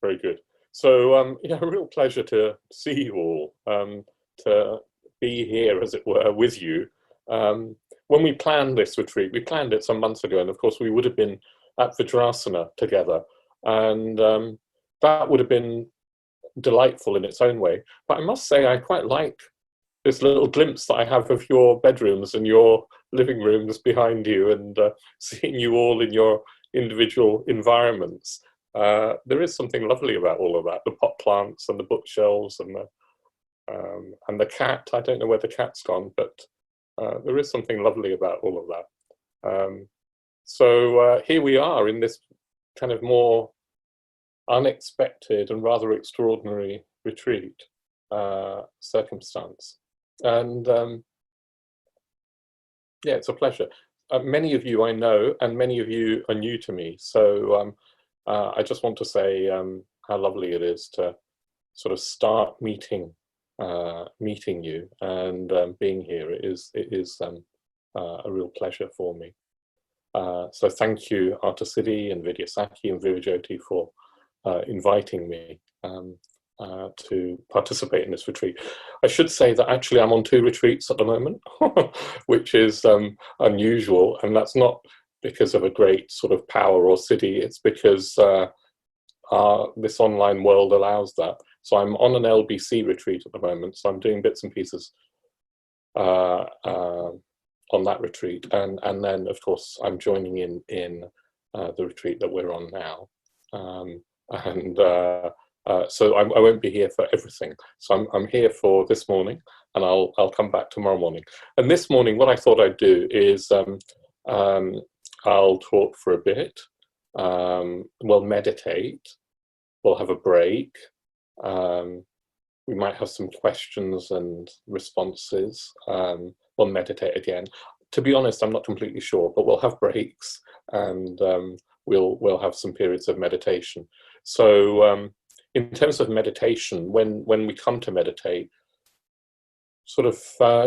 very good. So, yeah, a real pleasure to see you all, to be here, as it were, with you. When we planned this retreat, we planned it some months ago, and of course we would have been at Vajrasana together, and that would have been delightful in its own way. But I must say, I quite like this little glimpse that I have of your bedrooms and your living rooms behind you, and seeing you all in your individual environments. There is something lovely about all of that, the pot plants and the bookshelves and the cat. I don't know where the cat's gone, but there is something lovely about all of that. So here we are in this kind of more unexpected and rather extraordinary retreat circumstance. And yeah, it's a pleasure. Many of you I know, and many of you are new to me. So I just want to say how lovely it is to sort of start meeting you and being here. It is a real pleasure for me. So thank you, Artasiddhi and Vidyasaki and Virajyoti, for inviting me to participate in this retreat. I should say that actually I'm on 2 retreats at the moment, which is unusual, and that's not because of a great sort of power or siddhi. It's because this online world allows that. So I'm on an LBC retreat at the moment, so I'm doing bits and pieces on that retreat, and then of course I'm joining in the retreat that we're on now, so I won't be here for everything. So I'm here for this morning, and I'll come back tomorrow morning. And this morning, what I thought I'd do is I'll talk for a bit. We'll meditate. We'll have a break. We might have some questions and responses. We'll meditate again. To be honest, I'm not completely sure, but we'll have breaks, and we'll have some periods of meditation. So in terms of meditation, when we come to meditate, sort of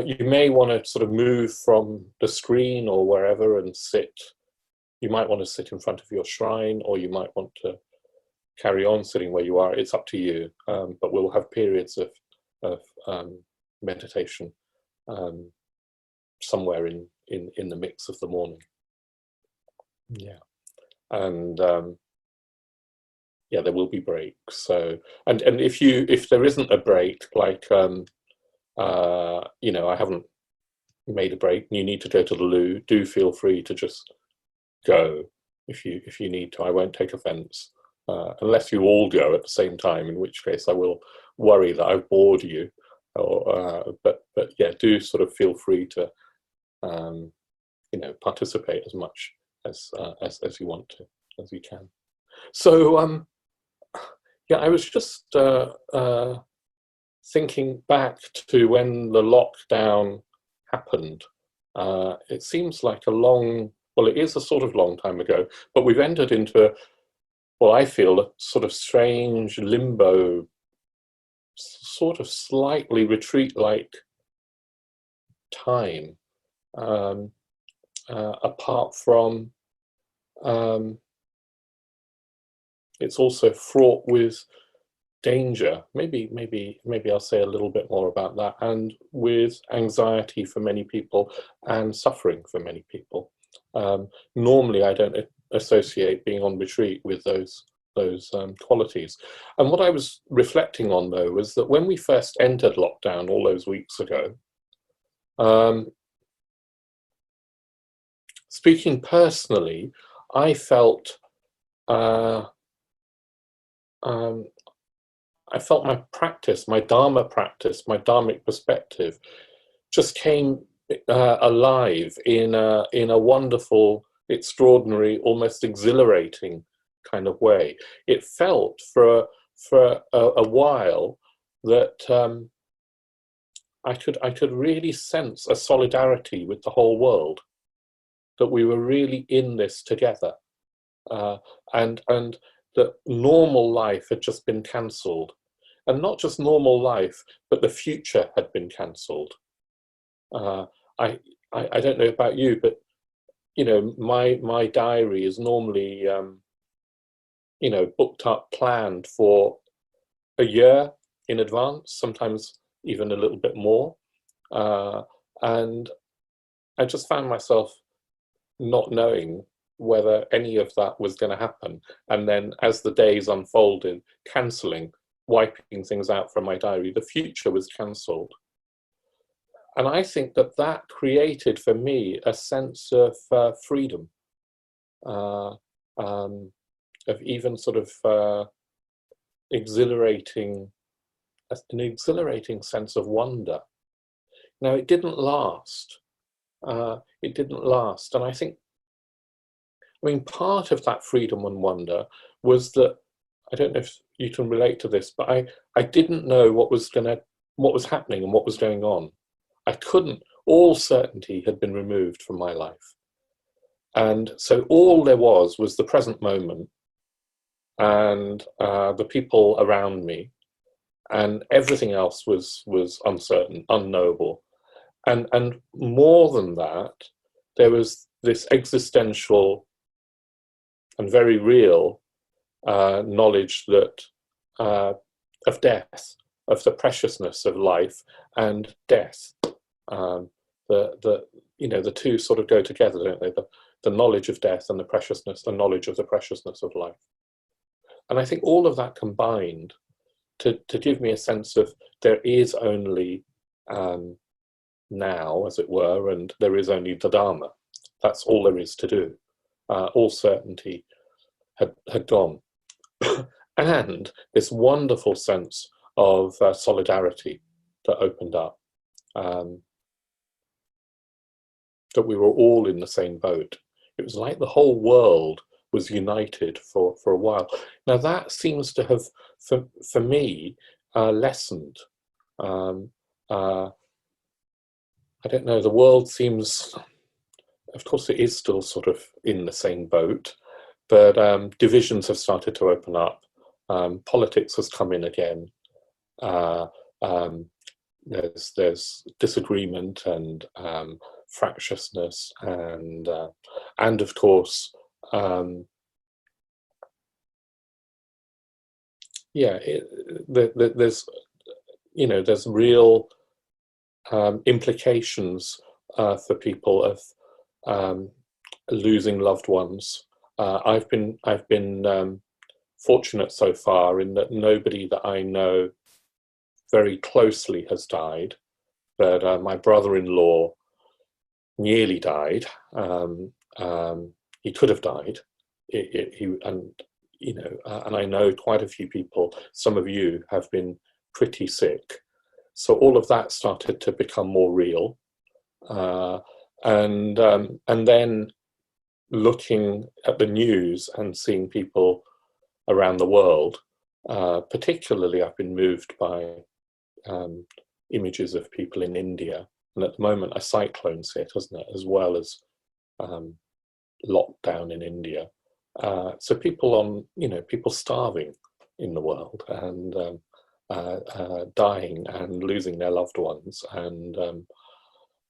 you may want to sort of move from the screen or wherever and sit. You might want to sit in front of your shrine, or you might want to carry on sitting where you are. It's up to you, but we'll have periods of meditation somewhere in the mix of the morning. Yeah, and yeah, there will be breaks. So, and if there isn't a break, like you know, I haven't made a break, and you need to go to the loo, do feel free to just go if you need to. I won't take offence, unless you all go at the same time, in which case I will worry that I've bored you. Or but yeah, do sort of feel free to you know, participate as much as you want to, as you can. So yeah, I was just thinking back to when the lockdown happened. It seems like well, it is a sort of long time ago, but we've entered into, well, I feel a sort of strange limbo, sort of slightly retreat-like time, apart from it's also fraught with danger. Maybe I'll say a little bit more about that, and with anxiety for many people and suffering for many people. Normally, I don't associate being on retreat with those qualities. And what I was reflecting on, though, was that when we first entered lockdown all those weeks ago, speaking personally, I felt my practice, my Dharma practice, my Dharmic perspective just came alive in a wonderful, extraordinary, almost exhilarating kind of way. It felt for a while that I could really sense a solidarity with the whole world, that we were really in this together, and that normal life had just been cancelled, and not just normal life, but the future had been cancelled. I don't know about you, but you know, my diary is normally booked up, planned for a year in advance, sometimes even a little bit more. And I just found myself not knowing whether any of that was going to happen. And then as the days unfolded, cancelling, wiping things out from my diary, the future was cancelled. And I think that created for me a sense of freedom, of even sort of an exhilarating sense of wonder. Now, it didn't last. And I mean, part of that freedom and wonder was that, I don't know if you can relate to this, but I didn't know what was happening and what was going on. I couldn't, all certainty had been removed from my life. And so all there was the present moment and the people around me, and everything else was uncertain, unknowable. And more than that, there was this existential and very real knowledge that of death, of the preciousness of life and death. The two sort of go together, don't they? The knowledge of death and the knowledge of the preciousness of life. And I think all of that combined to give me a sense of there is only now, as it were, and there is only the Dharma. That's all there is to do. All certainty had gone. And this wonderful sense of solidarity that opened up, that we were all in the same boat. It was like the whole world was united for a while. Now that seems to have, for me, lessened. I don't know, the world seems, of course it is still sort of in the same boat, but divisions have started to open up. Politics has come in again. There's disagreement and fractiousness, and of course, there's real implications for people of losing loved ones. I've been fortunate so far in that nobody that I know very closely has died, but my brother-in-law nearly died. He could have died. And I know quite a few people. Some of you have been pretty sick, so all of that started to become more real. And then looking at the news and seeing people around the world, particularly I've been moved by images of people in India, and at the moment a cyclone's hit, hasn't it, as well as lockdown in India. So people starving in the world and dying and losing their loved ones, and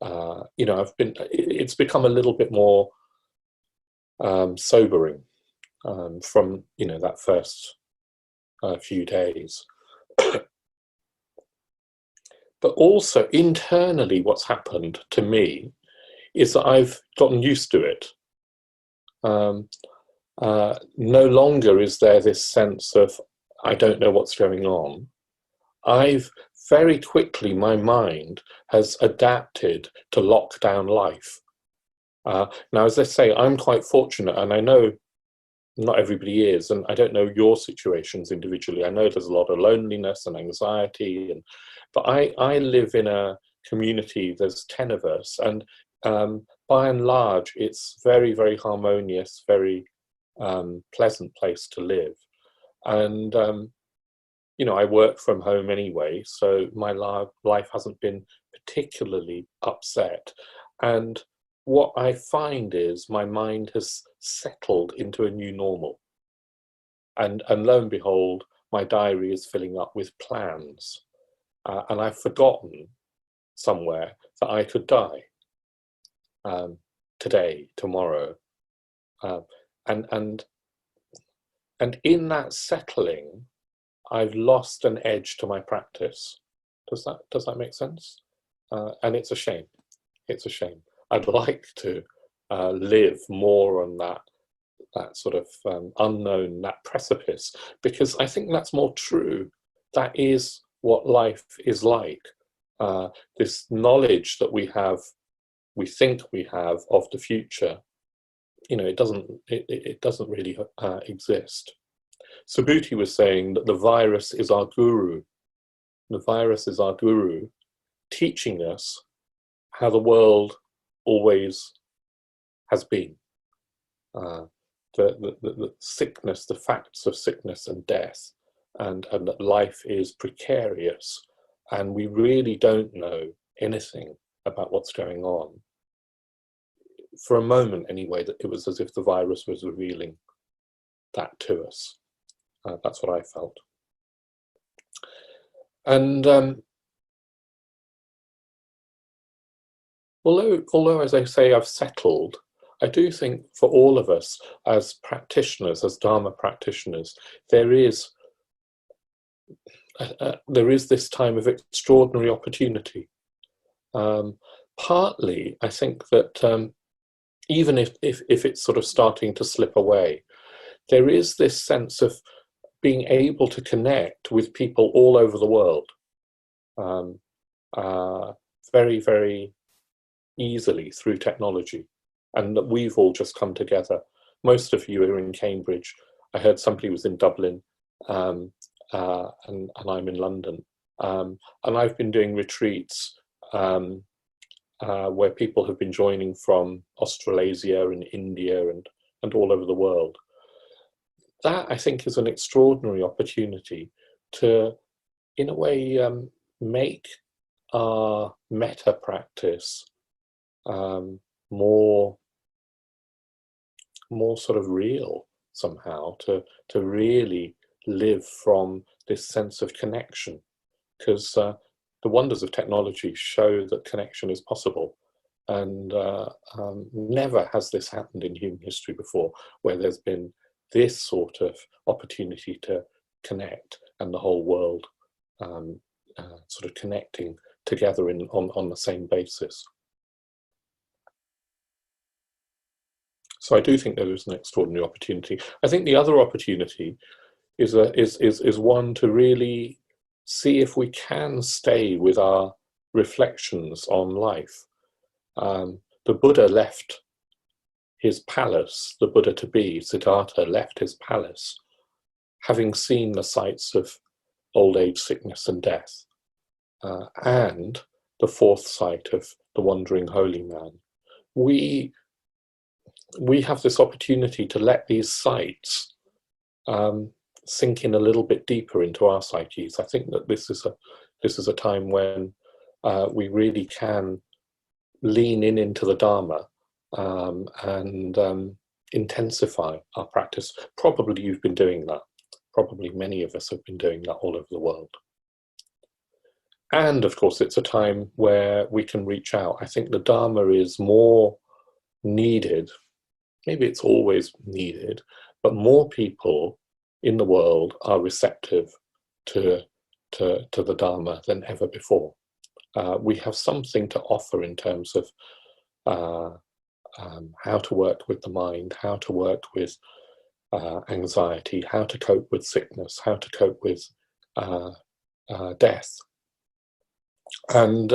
it's become a little bit more sobering from that first few days. But also internally, what's happened to me is that I've gotten used to it. No longer is there this sense of I don't know what's going on. I've very quickly, my mind has adapted to lockdown life. Now, as I say, I'm quite fortunate, and I know not everybody is, and I don't know your situations individually. I know there's a lot of loneliness and anxiety, but I live in a community, there's 10 of us, and by and large, it's very, very harmonious, very pleasant place to live. And, I work from home anyway, so my life hasn't been particularly upset. And what I find is my mind has settled into a new normal. And lo and behold, my diary is filling up with plans. And I've forgotten somewhere that I could die today, tomorrow. And And in that settling, I've lost an edge to my practice. Does that make sense? And it's a shame. It's a shame. I'd like to live more on that sort of unknown, that precipice, because I think that's more true. That is what life is like. This knowledge that we think we have of the future, it doesn't really exist. Subhuti was saying that the virus is our guru. The virus is our guru, teaching us how the world always has been. The sickness, the facts of sickness and death, and that life is precarious, and we really don't know anything about what's going on. For a moment, anyway, that it was as if the virus was revealing that to us. That's what I felt. And although, as I say, I've settled, I do think for all of us as practitioners, as Dharma practitioners, there is this time of extraordinary opportunity. Partly, I think that even if it's sort of starting to slip away, there is this sense of being able to connect with people all over the world very, very easily through technology, and that we've all just come together. Most of you are in Cambridge. I heard somebody was in Dublin, and I'm in London. And I've been doing retreats where people have been joining from Australasia and India and all over the world. That, I think, is an extraordinary opportunity to, in a way, make our metta practice more sort of real somehow, to really live from this sense of connection, because the wonders of technology show that connection is possible, and never has this happened in human history before, where there's been this sort of opportunity to connect, and the whole world sort of connecting together on the same basis. So I do think there is an extraordinary opportunity. I think the other opportunity is one to really see if we can stay with our reflections on life. The Buddha left his palace, the Buddha to be, Siddhartha, left his palace, having seen the sights of old age, sickness and death, and the fourth sight of the wandering holy man. We have this opportunity to let these sights sink in a little bit deeper into our psyches. I think that this is a time when we really can lean into the Dharma and intensify our practice. Probably you've been doing that. Probably many of us have been doing that all over the world. And of course, it's a time where we can reach out. I think the Dharma is more needed. Maybe it's always needed, but more people in the world are receptive to the Dharma than ever before. We have something to offer in terms of how to work with the mind, how to work with anxiety, how to cope with sickness, how to cope with death. And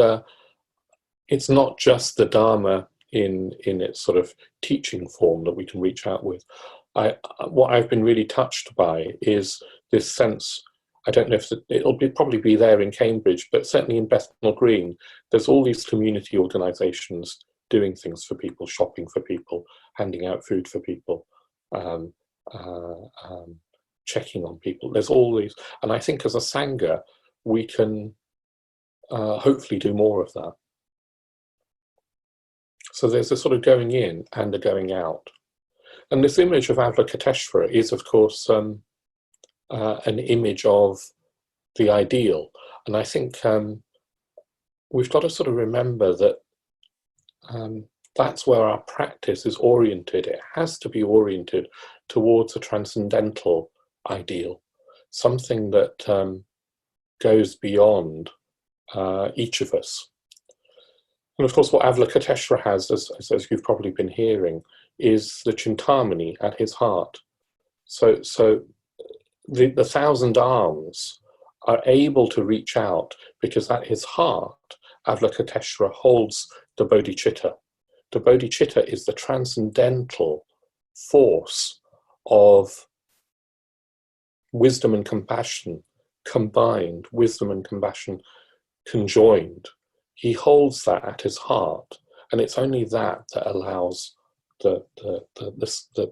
it's not just the Dharma in its sort of teaching form that we can reach out with. What I've been really touched by is this sense. I don't know if it'll probably be there in Cambridge, but certainly in Bethnal Green, there's all these community organisations doing things for people, shopping for people, handing out food for people, checking on people. There's all these, and I think as a Sangha, we can hopefully do more of that. So there's a sort of going in and a going out. And this image of Avalokiteshvara is, of course, an image of the ideal. And I think we've got to sort of remember that that's where our practice is oriented. It has to be oriented towards a transcendental ideal, something that goes beyond each of us. And of course, what Avalokiteshvara has, as you've probably been hearing, is the Chintamani at his heart. So the 1,000 arms are able to reach out because at his heart, Avalokiteshvara holds the bodhicitta. The bodhicitta is the transcendental force of wisdom and compassion combined, wisdom and compassion conjoined. He holds that at his heart, and it's only that allows the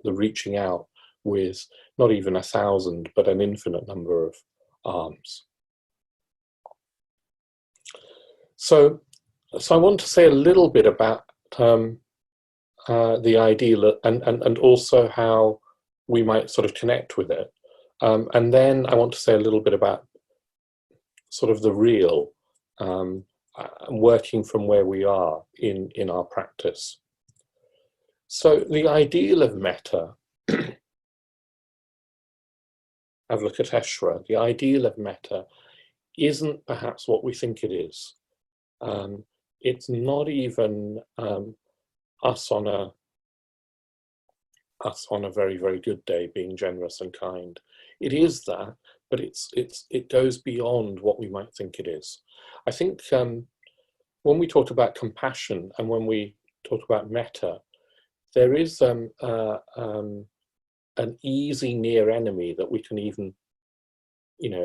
reaching out with not even 1,000, but an infinite number of arms. So I want to say a little bit about the ideal and also how we might sort of connect with it. And then I want to say a little bit about sort of the real, working from where we are in our practice. So the ideal of metta, Avalokiteshvara, the ideal of metta isn't perhaps what we think it is. It's not even us on a very, very good day being generous and kind. It is that, but it goes beyond what we might think it is. I think when we talk about compassion and when we talk about metta, there is an easy near enemy that we can even,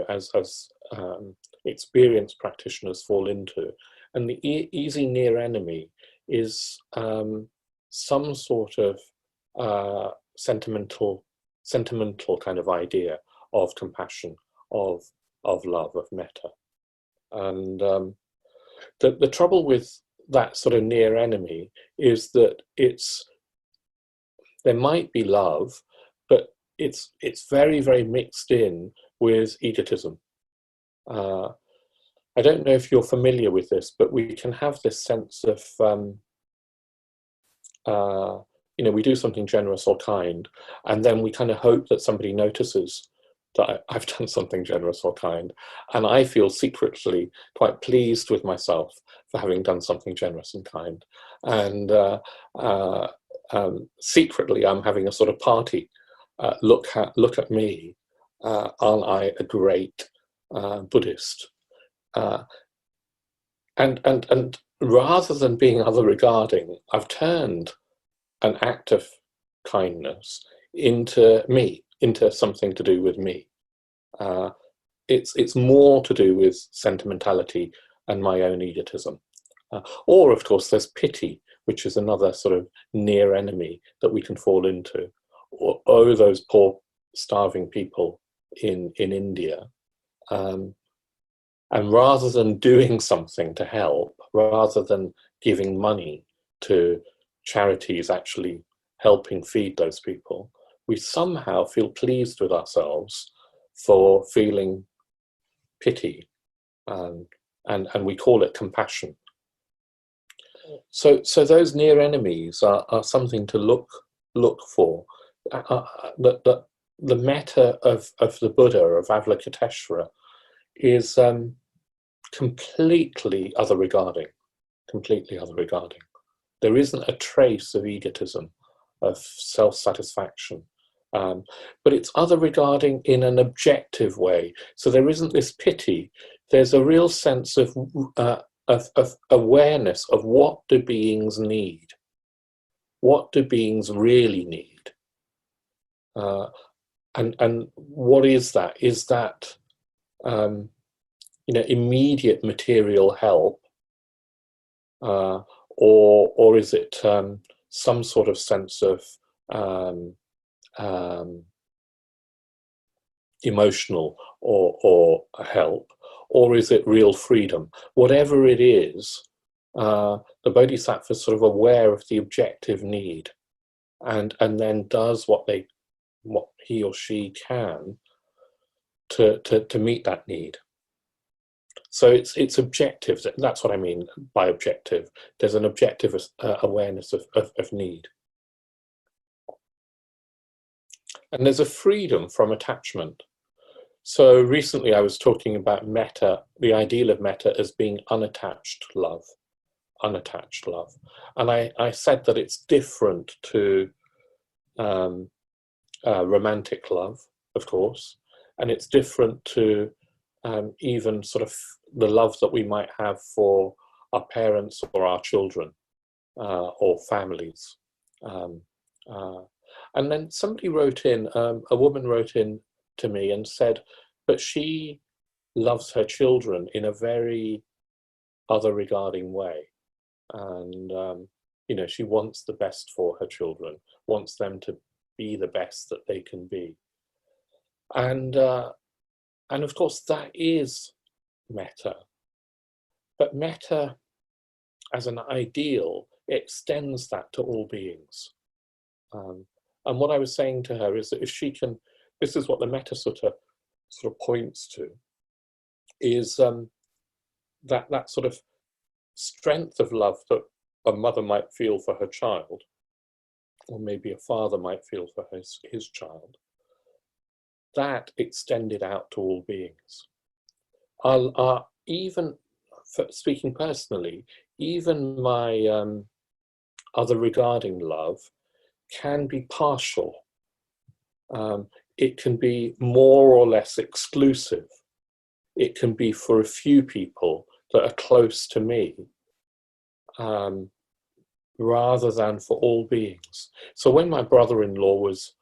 as experienced practitioners fall into. And the easy near enemy is some sort of sentimental kind of idea of compassion, of love, of metta. And the trouble with that sort of near enemy is that there might be love, but it's very, very mixed in with egotism. I don't know if you're familiar with this, but we can have this sense of, we do something generous or kind, and then we kind of hope that somebody notices that I've done something generous or kind. And I feel secretly quite pleased with myself for having done something generous and kind. And secretly, I'm having a sort of party. Look at me. Aren't I a great Buddhist? And rather than being other regarding, I've turned an act of kindness into something to do with me. It's more to do with sentimentality and my own egotism. Or, of course, there's pity, which is another sort of near enemy that we can fall into. Oh, those poor starving people in India. And rather than doing something to help, rather than giving money to charities actually helping feed those people, we somehow feel pleased with ourselves for feeling pity, and we call it compassion. So those near enemies are something to look for. The metta of the Buddha, of Avalokiteshvara, is completely other regarding. There isn't a trace of egotism, of self-satisfaction, but it's other regarding in an objective way. So there isn't this pity. There's a real sense of awareness of what do beings need. What do beings really need? And what is that? Is that immediate material help, or is it some sort of sense of emotional or help, or is it real freedom? Whatever it is, the Bodhisattva is sort of aware of the objective need, and then does what he or she can to meet that need. So it's objective. That's what I mean by objective. There's an objective awareness of need. And there's a freedom from attachment. So recently I was talking about metta, the ideal of metta as being unattached love, unattached love. And I said that it's different to romantic love, of course, and it's different to even sort of the love that we might have for our parents or our children or families. And then somebody wrote in, a woman wrote in to me and said, but she loves her children in a very other regarding way. And, you know, she wants the best for her children, wants them to be the best that they can be. And of course, that is metta. But metta, as an ideal, extends that to all beings. And what I was saying to her is that if she can, this is what the Metta Sutta sort of points to, is that sort of strength of love that a mother might feel for her child, or maybe a father might feel for his child, that extended out to all beings. Even, speaking personally, even my other regarding love can be partial. It can be more or less exclusive. It can be for a few people that are close to me, rather than for all beings. So when my brother-in-law was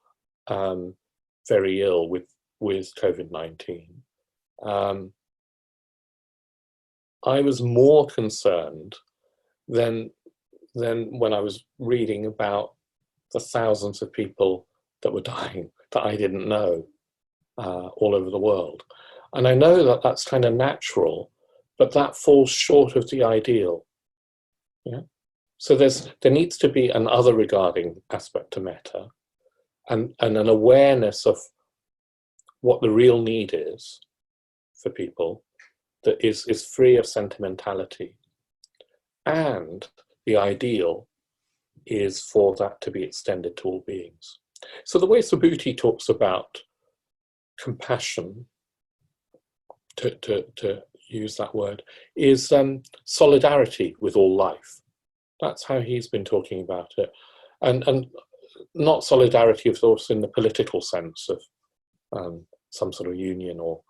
very ill with COVID-19, I was more concerned than when I was reading about the thousands of people that were dying that I didn't know all over the world. And I know that that's kind of natural, but that falls short of the ideal. Yeah? So there needs to be an other regarding aspect to metta, and an awareness of what the real need is for people that is free of sentimentality. And the ideal is for that to be extended to all beings. So the way Subhuti talks about compassion, to use that word, is solidarity with all life. That's how he's been talking about it. And not solidarity, of course, in the political sense of some sort of union or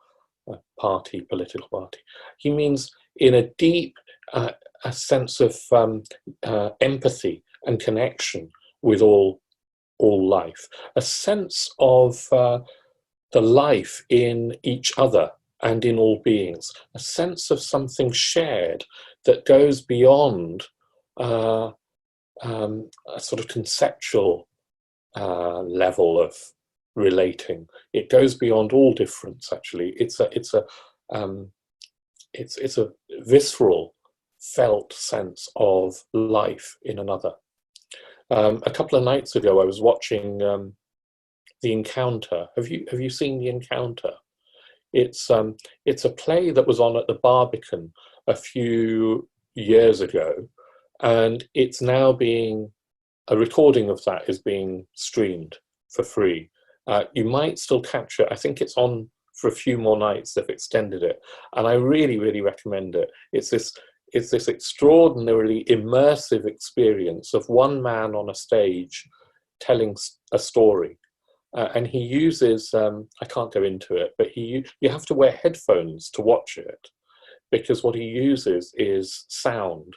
a party, political party. He means in a deep a sense of empathy and connection with all life, a sense of the life in each other and in all beings, a sense of something shared that goes beyond a sort of conceptual level of relating. It goes beyond all difference. Actually, it's a visceral, felt sense of life in another. A couple of nights ago, I was watching The Encounter. Have you seen The Encounter? It's a play that was on at the Barbican a few years ago, and it's now a recording of that is being streamed for free. You might still catch it. I think it's on for a few more nights. They've extended it, and I really, really recommend it. It's this extraordinarily immersive experience of one man on a stage telling a story. And he uses, I can't go into it, but you have to wear headphones to watch it, because what he uses is sound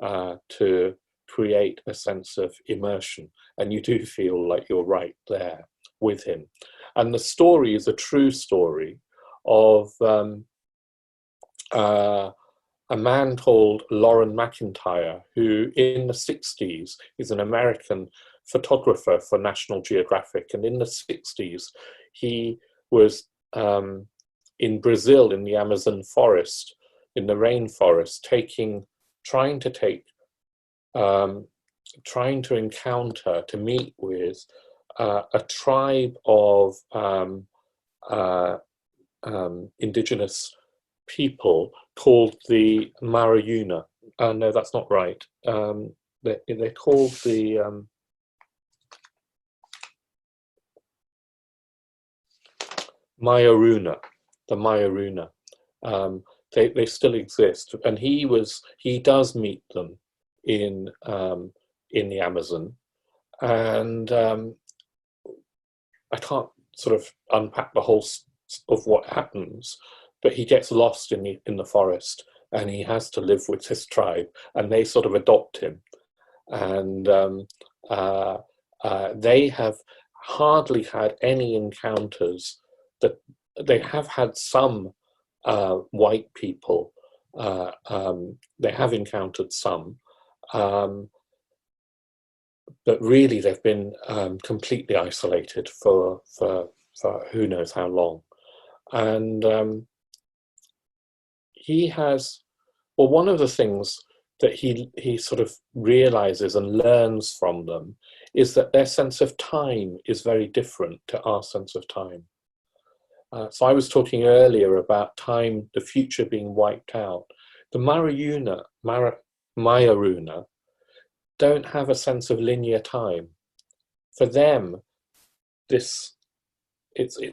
to create a sense of immersion. And you do feel like you're right there with him. And the story is a true story of a man called Lauren McIntyre, who in the 60s is an American photographer for National Geographic. And in the 60s, he was in Brazil, in the Amazon forest, in the rainforest, trying to encounter, to meet with a tribe of indigenous people called the Marayuna. No, that's not right. They're called the Mayaruna, the Mayaruna. They still exist, and he does meet them in the Amazon, and I can't sort of unpack the whole of what happens, but he gets lost in the forest, and he has to live with his tribe, and they sort of adopt him, and they have hardly had any encounters. That they have had some white people. They have encountered some, but really they've been completely isolated for who knows how long. And he has, well, one of the things that he sort of realizes and learns from them is that their sense of time is very different to our sense of time. So I was talking earlier about time, the future being wiped out. The Mayaruna don't have a sense of linear time. For them, it's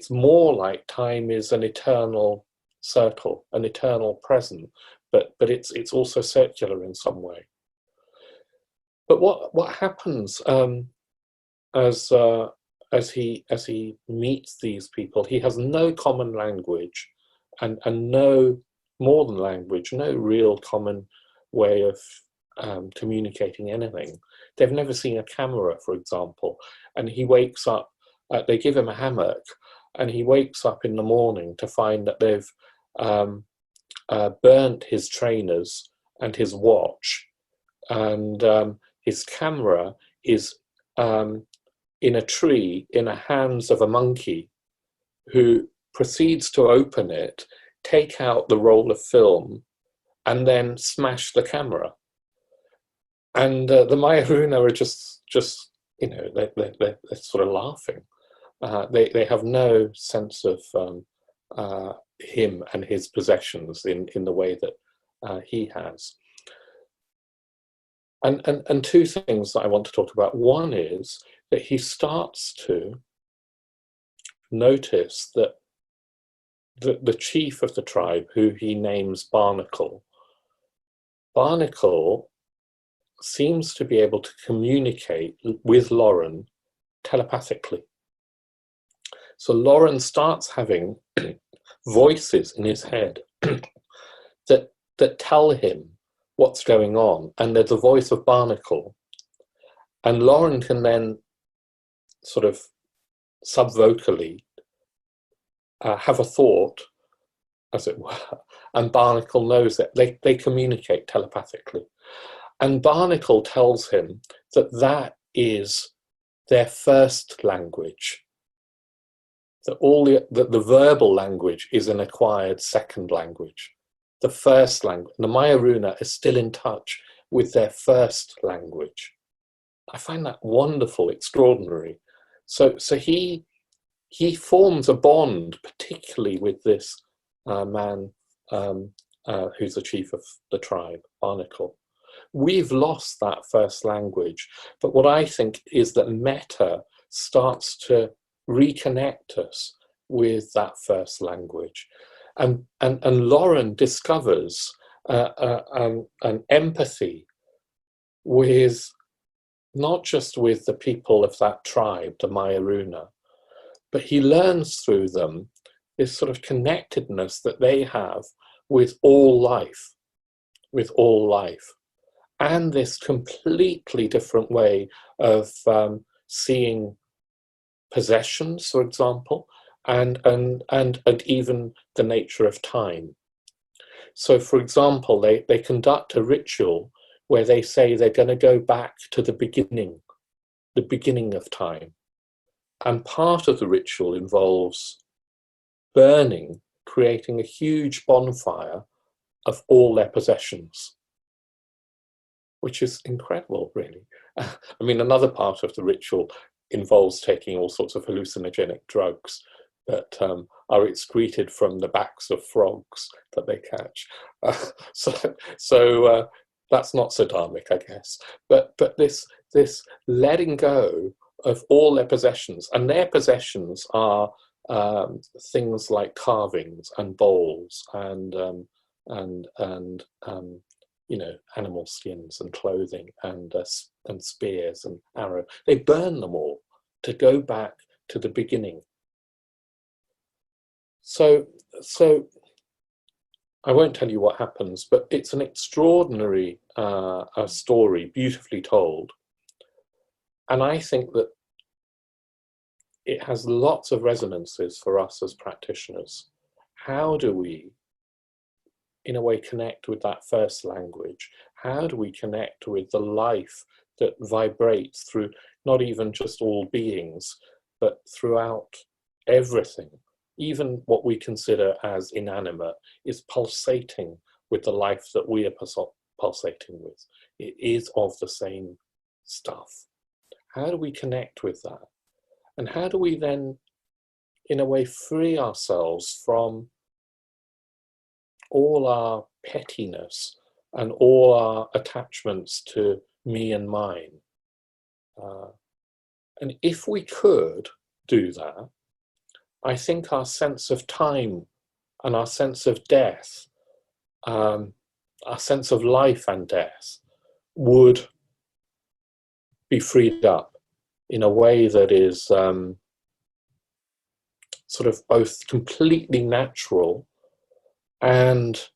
more like time is an eternal circle, an eternal present, but it's also circular in some way. But what happens as he meets these people, he has no common language, and no more than language, no real common way of communicating anything. They've never seen a camera, for example, and he wakes up, they give him a hammock, and he wakes up in the morning to find that they've burnt his trainers and his watch, and his camera is in a tree in the hands of a monkey, who proceeds to open it, take out the roll of film, and then smash the camera. And the Mayaruna are just they're sort of laughing. They have no sense of him and his possessions in the way that he has. And two things that I want to talk about. One is that he starts to notice that the chief of the tribe, who he names Barnacle, seems to be able to communicate with Lauren telepathically. So Lauren starts having voices in his head that tell him what's going on, and there's a voice of Barnacle, and Lauren can then sort of subvocally have a thought, as it were, and Barnacle knows it. They communicate telepathically. And Barnacle tells him that is their first language, that the verbal language is an acquired second language. The first language, the Mayaruna is still in touch with their first language. I find that wonderful, extraordinary. So he forms a bond, particularly with this man who's the chief of the tribe, Barnacle. We've lost that first language, but what I think is that Metta starts to reconnect us with that first language, and Lauren discovers an empathy with not just with the people of that tribe, the Mayaruna, but he learns through them this sort of connectedness that they have with all life, and this completely different way of seeing possessions, for example, and even the nature of time. So, for example, they conduct a ritual where they say they're going to go back to the beginning of time. And part of the ritual involves burning, creating a huge bonfire of all their possessions, which is incredible, really. I mean, another part of the ritual involves taking all sorts of hallucinogenic drugs that are excreted from the backs of frogs that they catch. So that's not so dharmic, I guess. But this letting go of all their possessions, and their possessions are things like carvings and bowls and you know, animal skins and clothing and spears and arrows. They burn them all to go back to the beginning. So I won't tell you what happens, but it's an extraordinary story, beautifully told. And I think that it has lots of resonances for us as practitioners. How do we, in a way, connect with that first language? How do we connect with the life that vibrates through not even just all beings, but throughout everything? Even what we consider as inanimate is pulsating with the life that we are pulsating with. It is of the same stuff. How do we connect with that? And how do we then, in a way, free ourselves from all our pettiness and all our attachments to me and mine? And if we could do that, I think our sense of time and our sense of death, our sense of life and death, would be freed up in a way that is sort of both completely natural and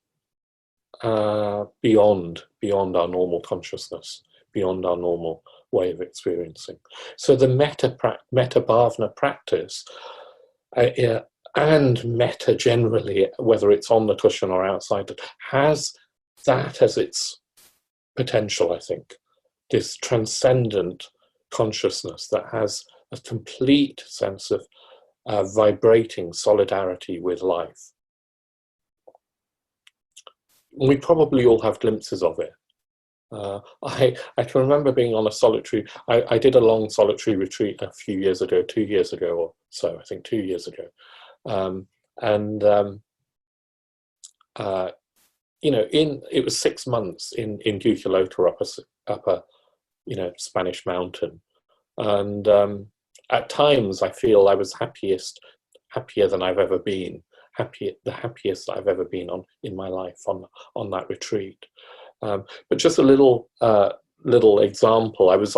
beyond our normal consciousness, beyond our normal way of experiencing. So the metta bhavana practice, and metta generally, whether it's on the cushion or outside it, has that as its potential, I think. This transcendent consciousness that has a complete sense of vibrating solidarity with life. We probably all have glimpses of it. I can remember being on a solitary, I did a long solitary retreat a few years ago, 2 years ago or so, I think 2 years ago. You know, it was 6 months in Gujalota up a you know, Spanish mountain. And at times I feel I was happier than I've ever been, the happiest I've ever been in my life on that retreat. But just a little example. I was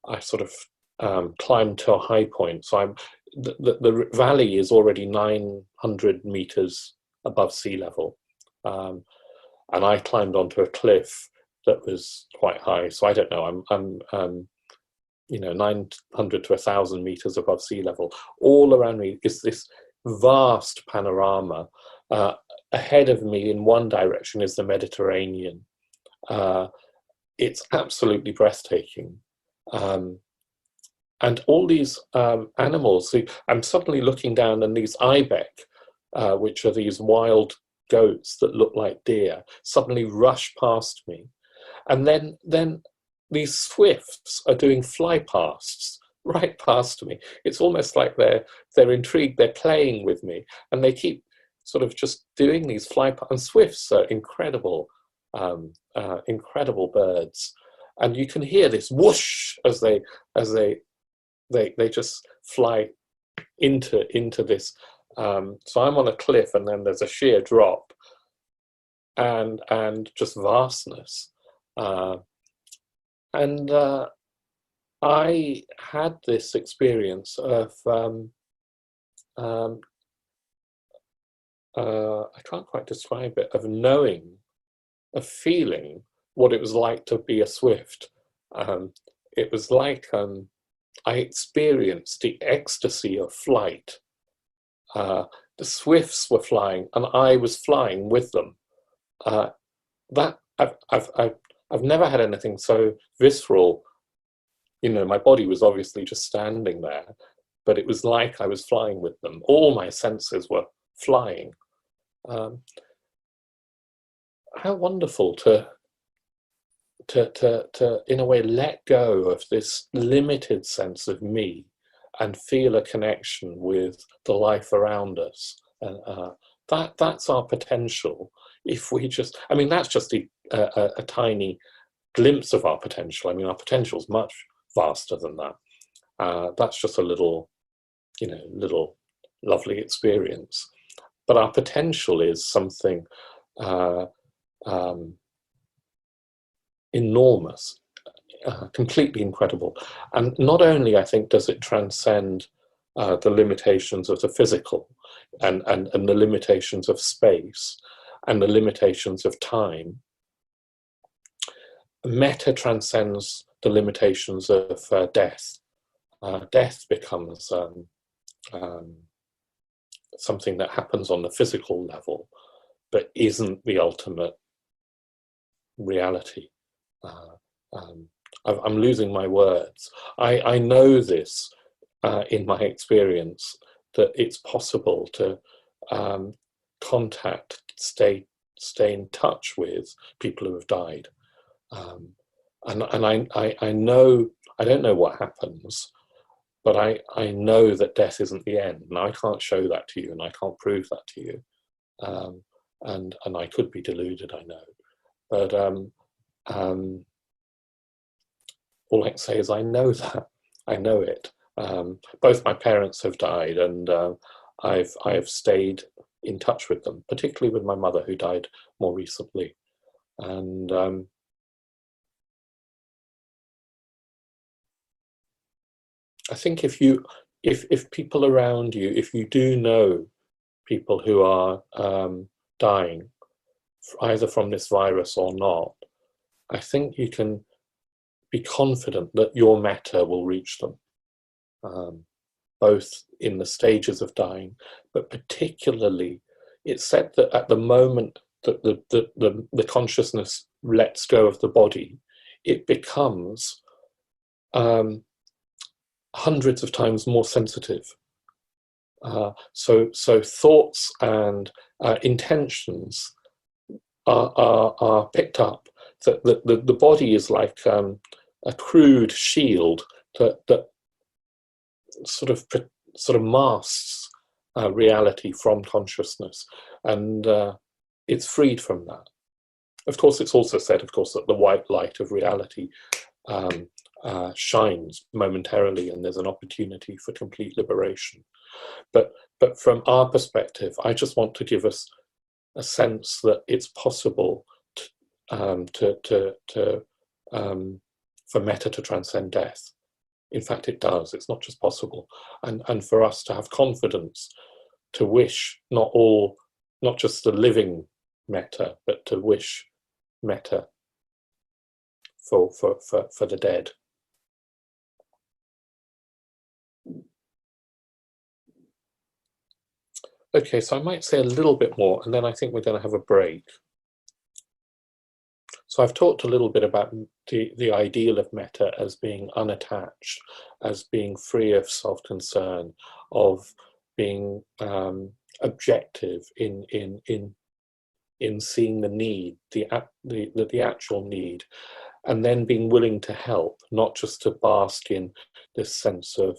I sort of climbed to a high point. So the valley is already 900 meters above sea level, and I climbed onto a cliff that was quite high. So I don't know. I'm you know, 900 to 1,000 meters above sea level. All around me is this vast panorama. Ahead of me in one direction is the Mediterranean. It's absolutely breathtaking. And all these animals, see, I'm suddenly looking down and these ibex, which are these wild goats that look like deer, suddenly rush past me. And then these swifts are doing fly pasts right past me. It's almost like they're intrigued, they're playing with me, and they keep sort of just doing these and swifts are incredible, incredible birds. And you can hear this whoosh as they just fly into this. So I'm on a cliff, and then there's a sheer drop, and just vastness. And I had this experience of I can't quite describe it, of knowing, of feeling what it was like to be a swift. It was like I experienced the ecstasy of flight. The swifts were flying, and I was flying with them. That I've never had anything so visceral. You know, my body was obviously just standing there, but it was like I was flying with them. All my senses were flying. How wonderful to in a way let go of this limited sense of me and feel a connection with the life around us. And that's our potential. If we just, I mean, that's just a tiny glimpse of our potential. I mean, our potential is much vaster than that. That's just a little little lovely experience. But our potential is something enormous, completely incredible. And not only, I think, does it transcend the limitations of the physical and the limitations of space and the limitations of time, Metta transcends the limitations of death. Death becomes something that happens on the physical level, but isn't the ultimate reality. I'm losing my words. I know this in my experience, that it's possible to contact, stay in touch with people who have died. And I know, I don't know what happens, but I know that death isn't the end, and I can't show that to you, and I can't prove that to you. And I could be deluded, I know. But all I can say is I know that. I know it. Both my parents have died, and I've stayed in touch with them, particularly with my mother, who died more recently. And I think if people around you, if you do know people who are dying, either from this virus or not, I think you can be confident that your metta will reach them, both in the stages of dying, but particularly, it's said that at the moment that the consciousness lets go of the body, it becomes hundreds of times more sensitive. So thoughts and intentions are picked up. That the body is like a crude shield that sort of masks reality from consciousness, and it's freed from that. Of course, it's also said, of course, that the white light of reality shines momentarily, and there's an opportunity for complete liberation. But from our perspective, I just want to give us a sense that it's possible for metta to transcend death. In fact, it does. It's not just possible, and for us to have confidence, to wish not just the living metta, but to wish metta for the dead. Okay, so I might say a little bit more, and then I think we're going to have a break. So I've talked a little bit about the ideal of metta as being unattached, as being free of self-concern, of being objective in seeing the need, the actual need, and then being willing to help, not just to bask in this sense of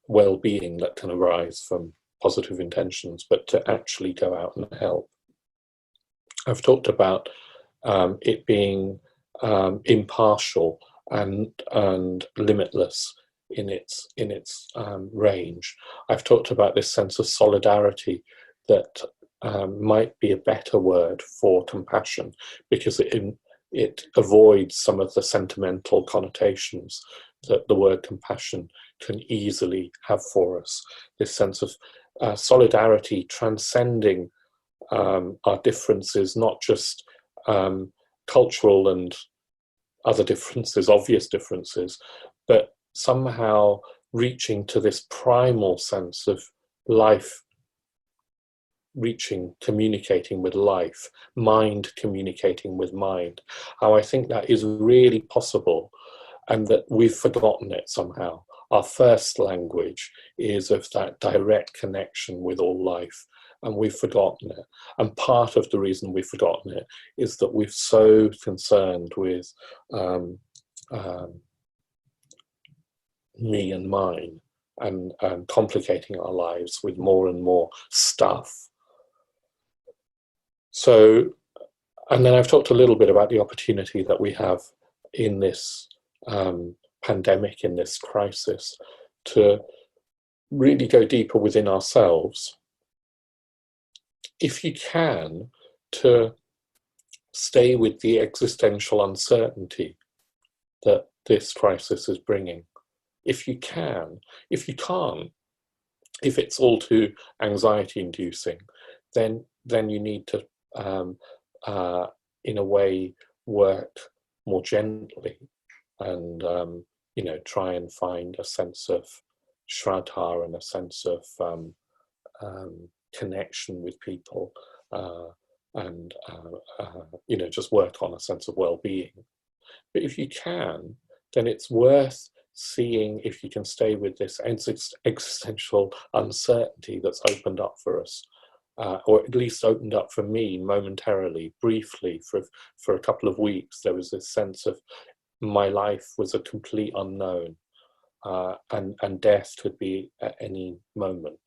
well-being that can arise from positive intentions, but to actually go out and help. I've talked about it being impartial and limitless in its range. I've talked about this sense of solidarity that might be a better word for compassion, because it avoids some of the sentimental connotations that the word compassion can easily have for us. This sense of solidarity transcending our differences, not just cultural and other differences, obvious differences, but somehow reaching to this primal sense of life, communicating with life, mind communicating with mind. How I think that is really possible, and that we've forgotten it somehow. Our first language is of that direct connection with all life, and we've forgotten it. And part of the reason we've forgotten it is that we're so concerned with me and mine, and complicating our lives with more and more stuff. So, and then I've talked a little bit about the opportunity that we have in this pandemic, in this crisis, to really go deeper within ourselves, if you can, to stay with the existential uncertainty that this crisis is bringing. If you can. If you can't, if it's all too anxiety inducing, then you need to in a way work more gently and try and find a sense of shraddha and a sense of connection with people, and just work on a sense of well-being. But if you can, then it's worth seeing if you can stay with this existential uncertainty that's opened up for us, or at least opened up for me momentarily, briefly, for a couple of weeks. There was this sense of my life was a complete unknown, and death could be at any moment.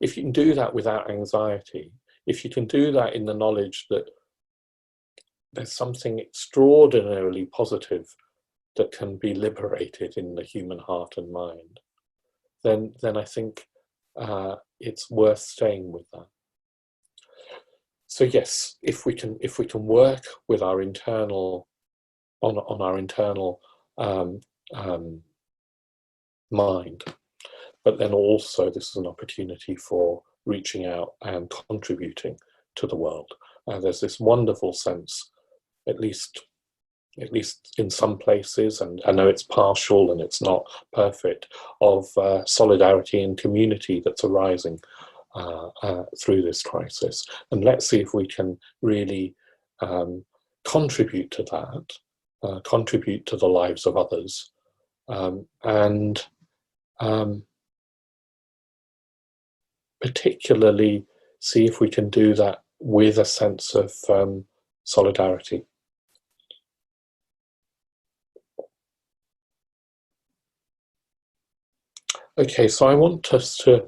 If you can do that without anxiety, if you can do that in the knowledge that there's something extraordinarily positive that can be liberated in the human heart and mind, then I think it's worth staying with that. So yes, if we can work with our internal on our internal mind, but then also this is an opportunity for reaching out and contributing to the world. There's this wonderful sense, at least in some places, and I know it's partial and it's not perfect, of solidarity and community that's arising through this crisis. And let's see if we can really contribute to that, contribute to the lives of others, and particularly see if we can do that with a sense of solidarity. Okay, so I want us to,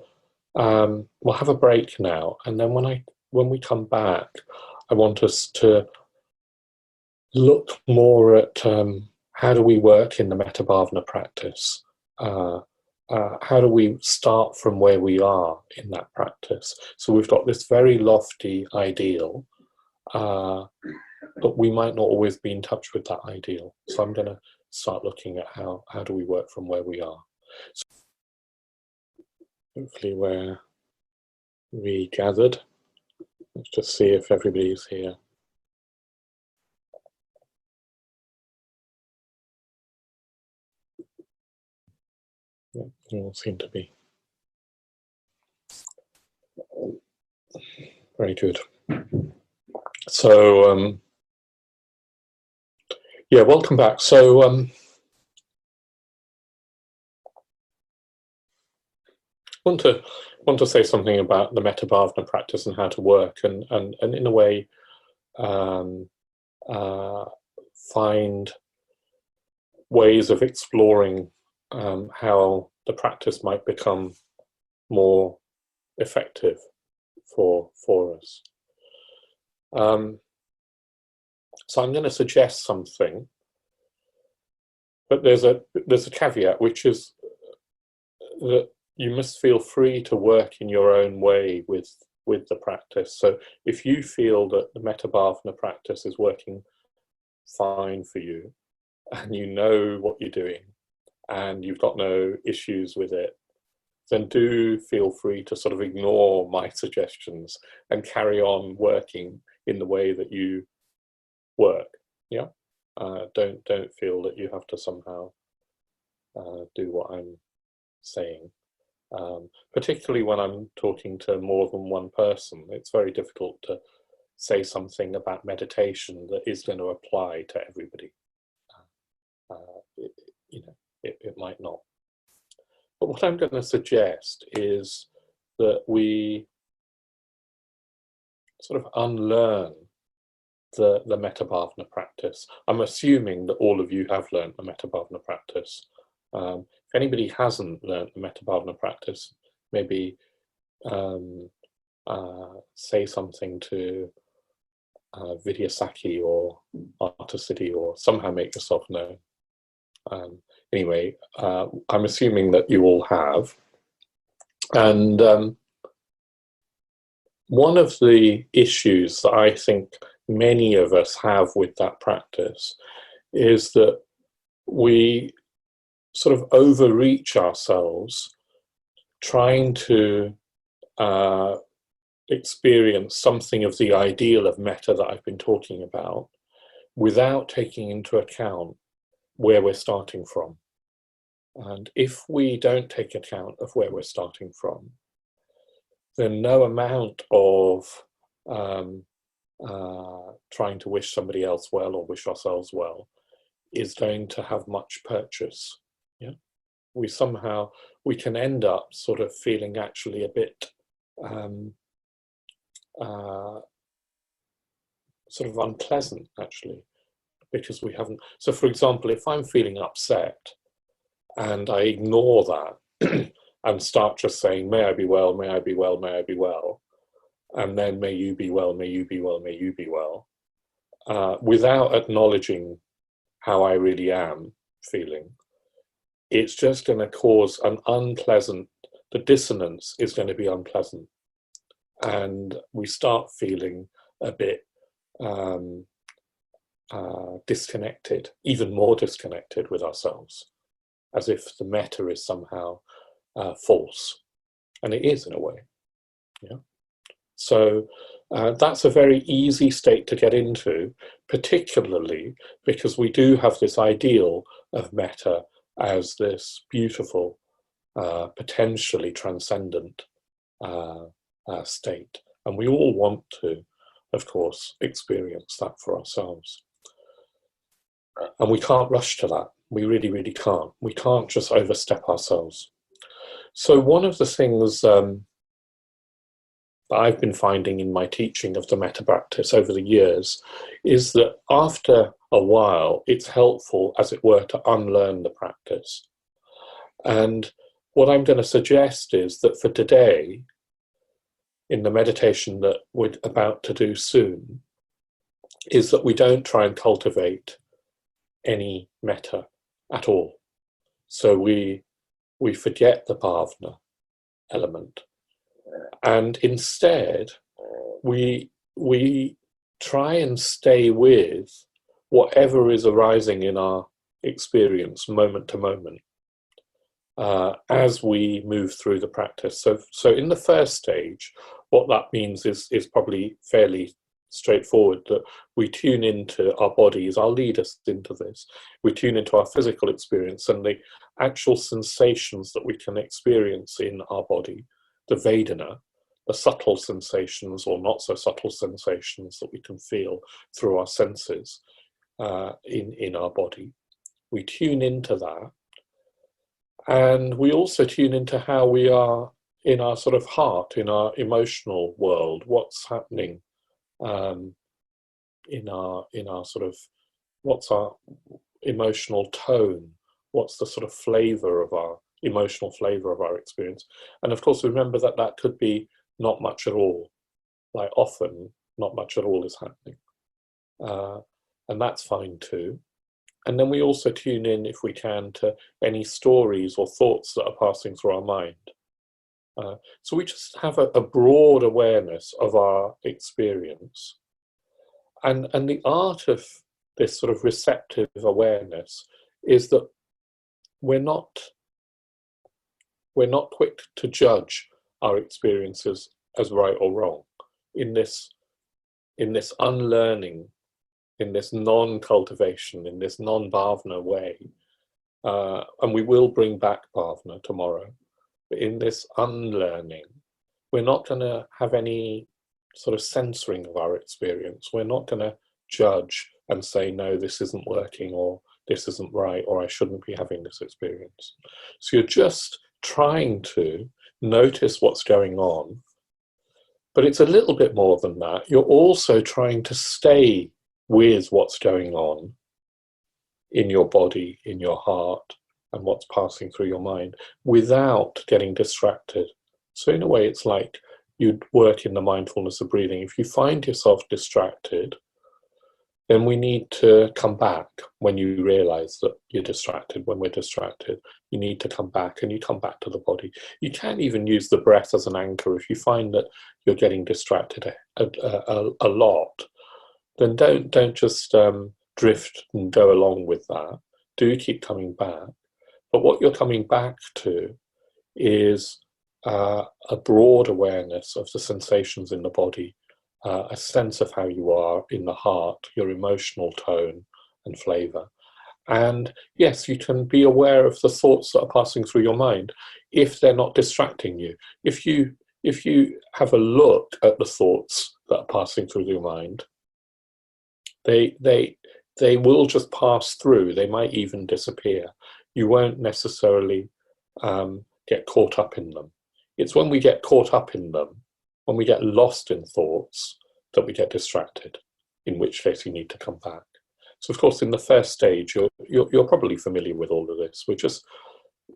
we'll have a break now, and then when we come back, I want us to look more at how do we work in the Metta Bhavana practice. How do we start from where we are in that practice? So we've got this very lofty ideal, but we might not always be in touch with that ideal. So I'm going to start looking at how do we work from where we are. So hopefully we're regathered. Let's just see if everybody's here. Yeah, they all seem to be. Very good. So, yeah, welcome back. So, want to say something about the Metta Bhavana practice and how to work, and in a way find ways of exploring how the practice might become more effective for us. So I'm going to suggest something, but there's a caveat, which is that you must feel free to work in your own way with the practice. So if you feel that the Metta Bhavana practice is working fine for you, and you know what you're doing, and you've got no issues with it, then do feel free to sort of ignore my suggestions and carry on working in the way that you work. Yeah, don't feel that you have to somehow do what I'm saying. Particularly when I'm talking to more than one person, it's very difficult to say something about meditation that is going to apply to everybody. It might not. But what I'm going to suggest is that we sort of unlearn the Metta Bhavana practice. I'm assuming that all of you have learned the Metta Bhavana practice. If anybody hasn't learned the Metta Bhavana practice, maybe say something to Vidyasaki or Artasiddhi, or somehow make yourself known. Anyway, I'm assuming that you all have. And one of the issues that I think many of us have with that practice is that we sort of overreach ourselves trying to experience something of the ideal of metta that I've been talking about without taking into account where we're starting from. And if we don't take account of where we're starting from, then no amount of trying to wish somebody else well or wish ourselves well is going to have much purchase. Yeah, we can end up sort of feeling actually a bit sort of unpleasant, actually, because we haven't. So, for example, if I'm feeling upset and I ignore that and start just saying, may I be well, may I be well, may I be well, and then may you be well, may you be well, may you be well, without acknowledging how I really am feeling, it's just going to cause an unpleasant, the dissonance is going to be unpleasant. And we start feeling a bit disconnected, even more disconnected with ourselves, as if the metta is somehow false. And it is in a way. Yeah. So that's a very easy state to get into, particularly because we do have this ideal of metta as this beautiful, potentially transcendent state. And we all want to, of course, experience that for ourselves. And we can't rush to that. We really, really can't. We can't just overstep ourselves. So one of the things that I've been finding in my teaching of the metta practice over the years is that after a while, it's helpful, as it were, to unlearn the practice. And what I'm going to suggest is that for today, in the meditation that we're about to do soon, is that we don't try and cultivate any metta at all. So we forget the bhavana element. And instead, we try and stay with whatever is arising in our experience moment to moment as we move through the practice. So in the first stage, what that means is probably fairly straightforward, that we tune into our bodies. I'll lead us into this. We tune into our physical experience and the actual sensations that we can experience in our body, the Vedana, the subtle sensations or not so subtle sensations that we can feel through our senses in our body. We tune into that. And we also tune into how we are in our sort of heart, in our emotional world, what's happening in our sort of, what's our emotional tone, what's the sort of flavor of our emotional flavor of our experience. And of course, remember that that could be not much at all. Like often, not much at all is happening. And that's fine too. And then we also tune in, if we can, to any stories or thoughts that are passing through our mind. So we just have a broad awareness of our experience. And the art of this sort of receptive awareness is that we're not quick to judge our experiences as right or wrong. In this unlearning, in this non-cultivation, in this non-bhavana way, and we will bring back bhavana tomorrow, but in this unlearning, we're not going to have any sort of censoring of our experience. We're not going to judge and say, no, this isn't working, or this isn't right, or I shouldn't be having this experience. So you're just trying to notice what's going on, but it's a little bit more than that. You're also trying to stay with what's going on in your body, in your heart, and what's passing through your mind without getting distracted. So in a way, it's like you'd work in the mindfulness of breathing. If you find yourself distracted, then we need to come back when you realize that you're distracted. When we're distracted, you need to come back, and you come back to the body. You can even use the breath as an anchor. If you find that you're getting distracted a lot, then don't just drift and go along with that. Do keep coming back. But what you're coming back to is a broad awareness of the sensations in the body, a sense of how you are in the heart, your emotional tone and flavor. And yes, you can be aware of the thoughts that are passing through your mind if they're not distracting you. If you have a look at the thoughts that are passing through your mind, they will just pass through. They might even disappear. You won't necessarily get caught up in them. It's when we get caught up in them, when we get lost in thoughts, that we get distracted, in which case you need to come back. So of course, in the first stage, you're probably familiar with all of this. We're just,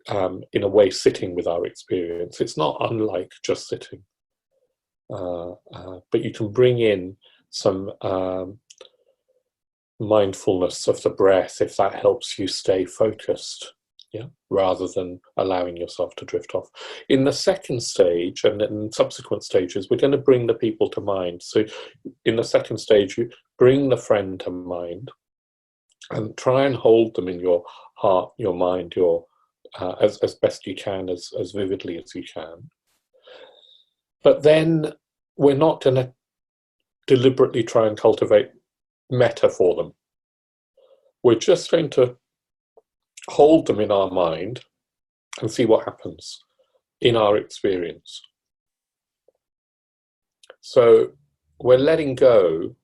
in a way, sitting with our experience. It's not unlike just sitting. But you can bring in some mindfulness of the breath if that helps you stay focused, rather than allowing yourself to drift off. In the second stage, and in subsequent stages, we're going to bring the people to mind. So in the second stage, you bring the friend to mind and try and hold them in your heart, your mind, as best you can, as vividly as you can. But then we're not going to deliberately try and cultivate metta for them. We're just going to hold them in our mind and see what happens in our experience. So we're letting go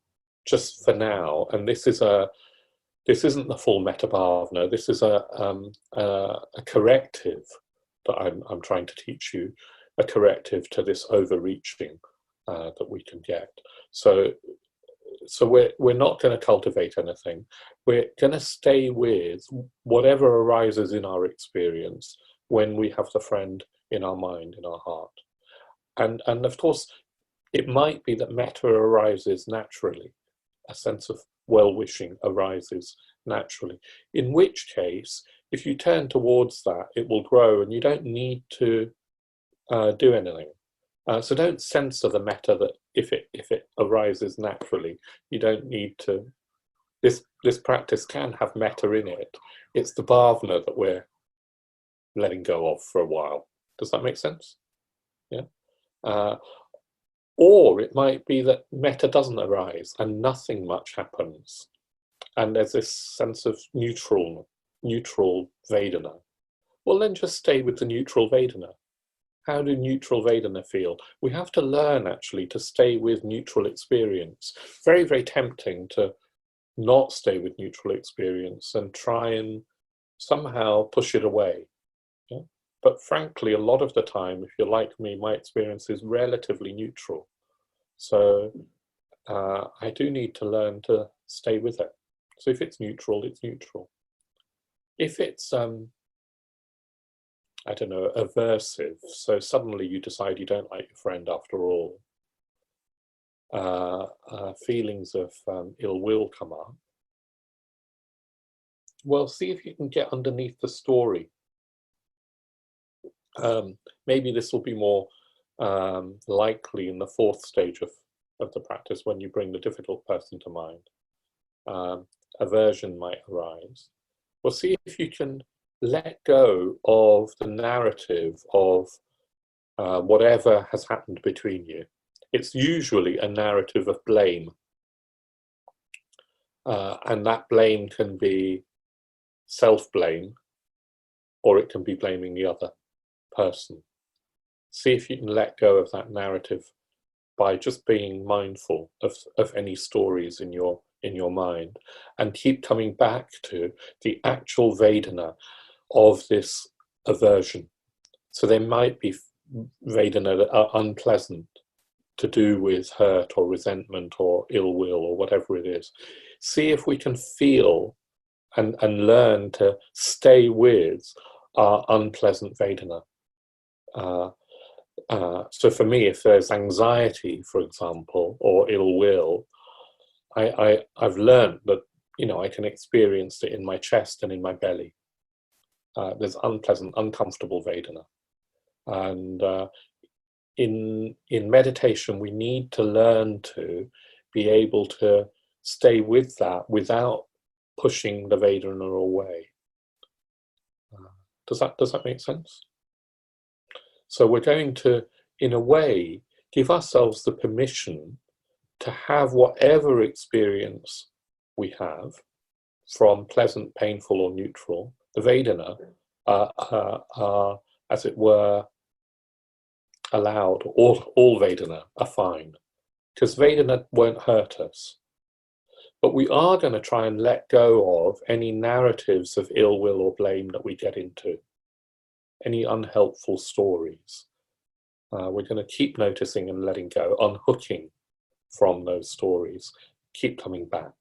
just for now, and this isn't the full metta bhavana. This is a corrective that I'm trying to teach you, a corrective to this overreaching that we can get. So we're not going to cultivate anything. We're going to stay with whatever arises in our experience when we have the friend in our mind, in our heart. And of course, it might be that metta arises naturally. A sense of well-wishing arises naturally. In which case, if you turn towards that, it will grow, and you don't need to do anything. So don't censor the metta that if it arises naturally, you don't need to. This practice can have metta in it. It's the bhavana that we're letting go of for a while. Does that make sense? Yeah. Or it might be that metta doesn't arise and nothing much happens, and there's this sense of neutral Vedana. Well, then just stay with the neutral Vedana. How do neutral Vedana feel? We have to learn, actually, to stay with neutral experience. Very, very tempting to not stay with neutral experience and try and somehow push it away. Yeah? But frankly, a lot of the time, if you're like me, my experience is relatively neutral. So I do need to learn to stay with it. So if it's neutral, it's neutral. If it's I don't know, aversive, so suddenly you decide you don't like your friend after all, feelings of ill will come up, well, see if you can get underneath the story. Maybe this will be more likely in the fourth stage of the practice, when you bring the difficult person to mind. Aversion might arise. Well, see if you can let go of the narrative of whatever has happened between you. It's usually a narrative of blame. And that blame can be self-blame, or it can be blaming the other person. See if you can let go of that narrative by just being mindful of any stories in your mind, and keep coming back to the actual Vedana of this aversion. So there might be Vedana that are unpleasant, to do with hurt or resentment or ill will or whatever it is. See if we can feel and learn to stay with our unpleasant Vedana. So for me, if there's anxiety, for example, or ill will, I've learned that, I can experience it in my chest and in my belly. There's unpleasant, uncomfortable Vedana. And in meditation, we need to learn to be able to stay with that without pushing the Vedana away. Does that make sense? So we're going to, in a way, give ourselves the permission to have whatever experience we have, from pleasant, painful, or neutral. The Vedana are, as it were, allowed. All Vedana are fine, because Vedana won't hurt us. But we are going to try and let go of any narratives of ill will or blame that we get into, any unhelpful stories. We're going to keep noticing and letting go, unhooking from those stories, keep coming back.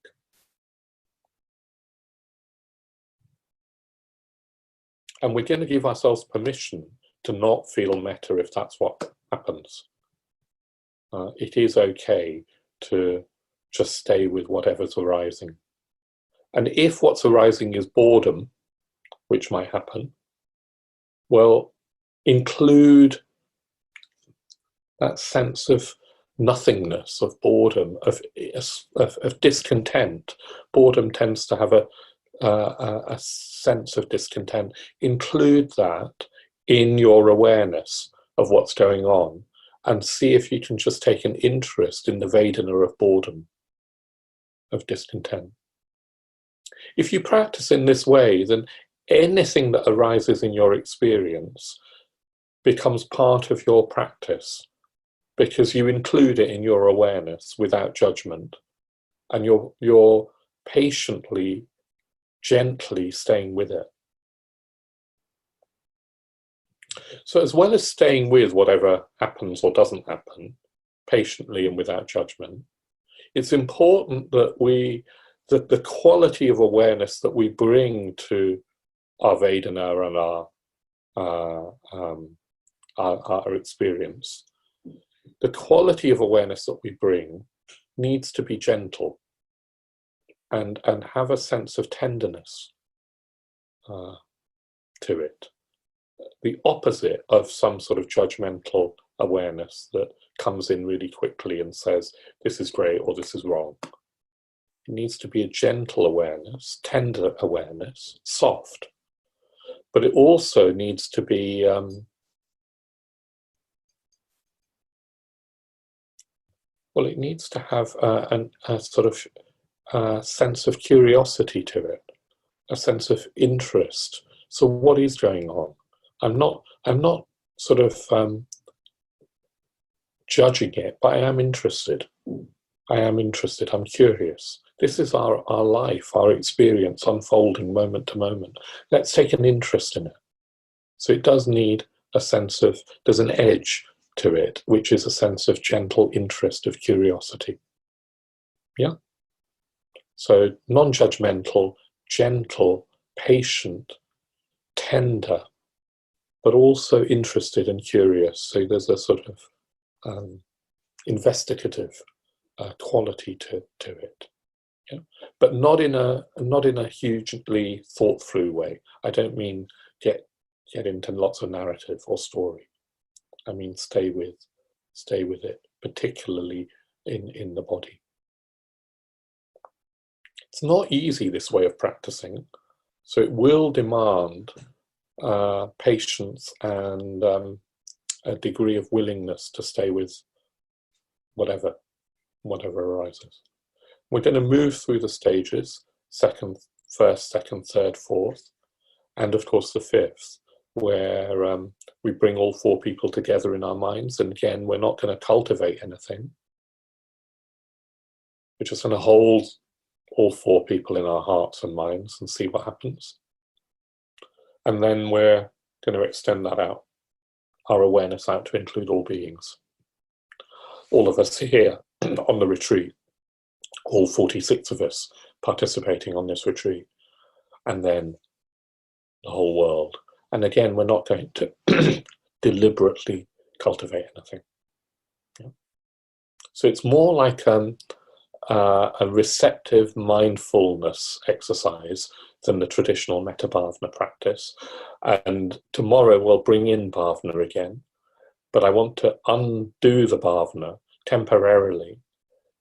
And we're going to give ourselves permission to not feel metta if that's what happens. It is okay to just stay with whatever's arising. And if what's arising is boredom, which might happen, well, include that sense of nothingness, of boredom, of discontent. Boredom tends to have a sense of discontent. Include that in your awareness of what's going on, and see if you can just take an interest in the Vedana of boredom, of discontent. If you practice in this way, then anything that arises in your experience becomes part of your practice, because you include it in your awareness without judgment, and you're patiently, gently staying with it. So as well as staying with whatever happens or doesn't happen, patiently and without judgment, it's important that the quality of awareness that we bring to our Vedana and our experience, the quality of awareness that we bring needs to be gentle and have a sense of tenderness to it. The opposite of some sort of judgmental awareness that comes in really quickly and says, this is great or this is wrong. It needs to be a gentle awareness, tender awareness, soft. But it also needs to be it needs to have a sort of sense of curiosity to it, a sense of interest. So what is going on? I'm not sort of judging it, but I am interested. I'm curious. This is our life, our experience unfolding moment to moment. Let's take an interest in it. So it does need a sense of, there's an edge to it, which is a sense of gentle interest, of curiosity. Yeah? So non-judgmental, gentle, patient, tender, but also interested and curious. So there's a sort of investigative quality to it. Yeah? But not in a hugely thought-through way. I don't mean get into lots of narrative or story. I mean stay with it, particularly in the body. It's not easy, this way of practicing, so it will demand patience and a degree of willingness to stay with whatever arises. We're going to move through the stages, first, second, third, fourth, and of course the fifth, where we bring all four people together in our minds. And again, we're not going to cultivate anything. We're just going to hold all four people in our hearts and minds and see what happens. And then we're going to extend that out, our awareness out to include all beings. All of us here on the retreat, all 46 of us participating on this retreat, and then the whole world. And again, we're not going to deliberately cultivate anything. Yeah. So it's more like a receptive mindfulness exercise than the traditional Metta Bhavana practice. And tomorrow we'll bring in Bhavana again, but I want to undo the Bhavana temporarily,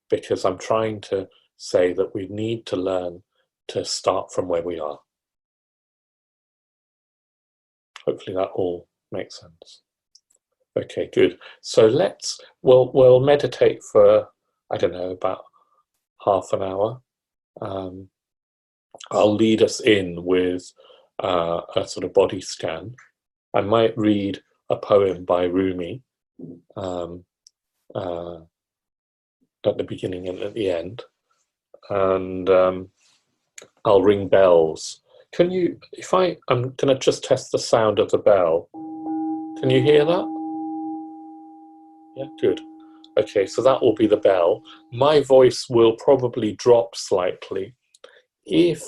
because I'm trying to say that we need to learn to start from where we are. Hopefully that all makes sense. Okay, good. So we'll meditate for, I don't know, about half an hour. I'll lead us in with a sort of body scan. I might read a poem by Rumi at the beginning and at the end, and I'll ring bells. Can you, I'm going to just test the sound of the bell. Can you hear that? Yeah, good. Okay, so that will be the bell. My voice will probably drop slightly. If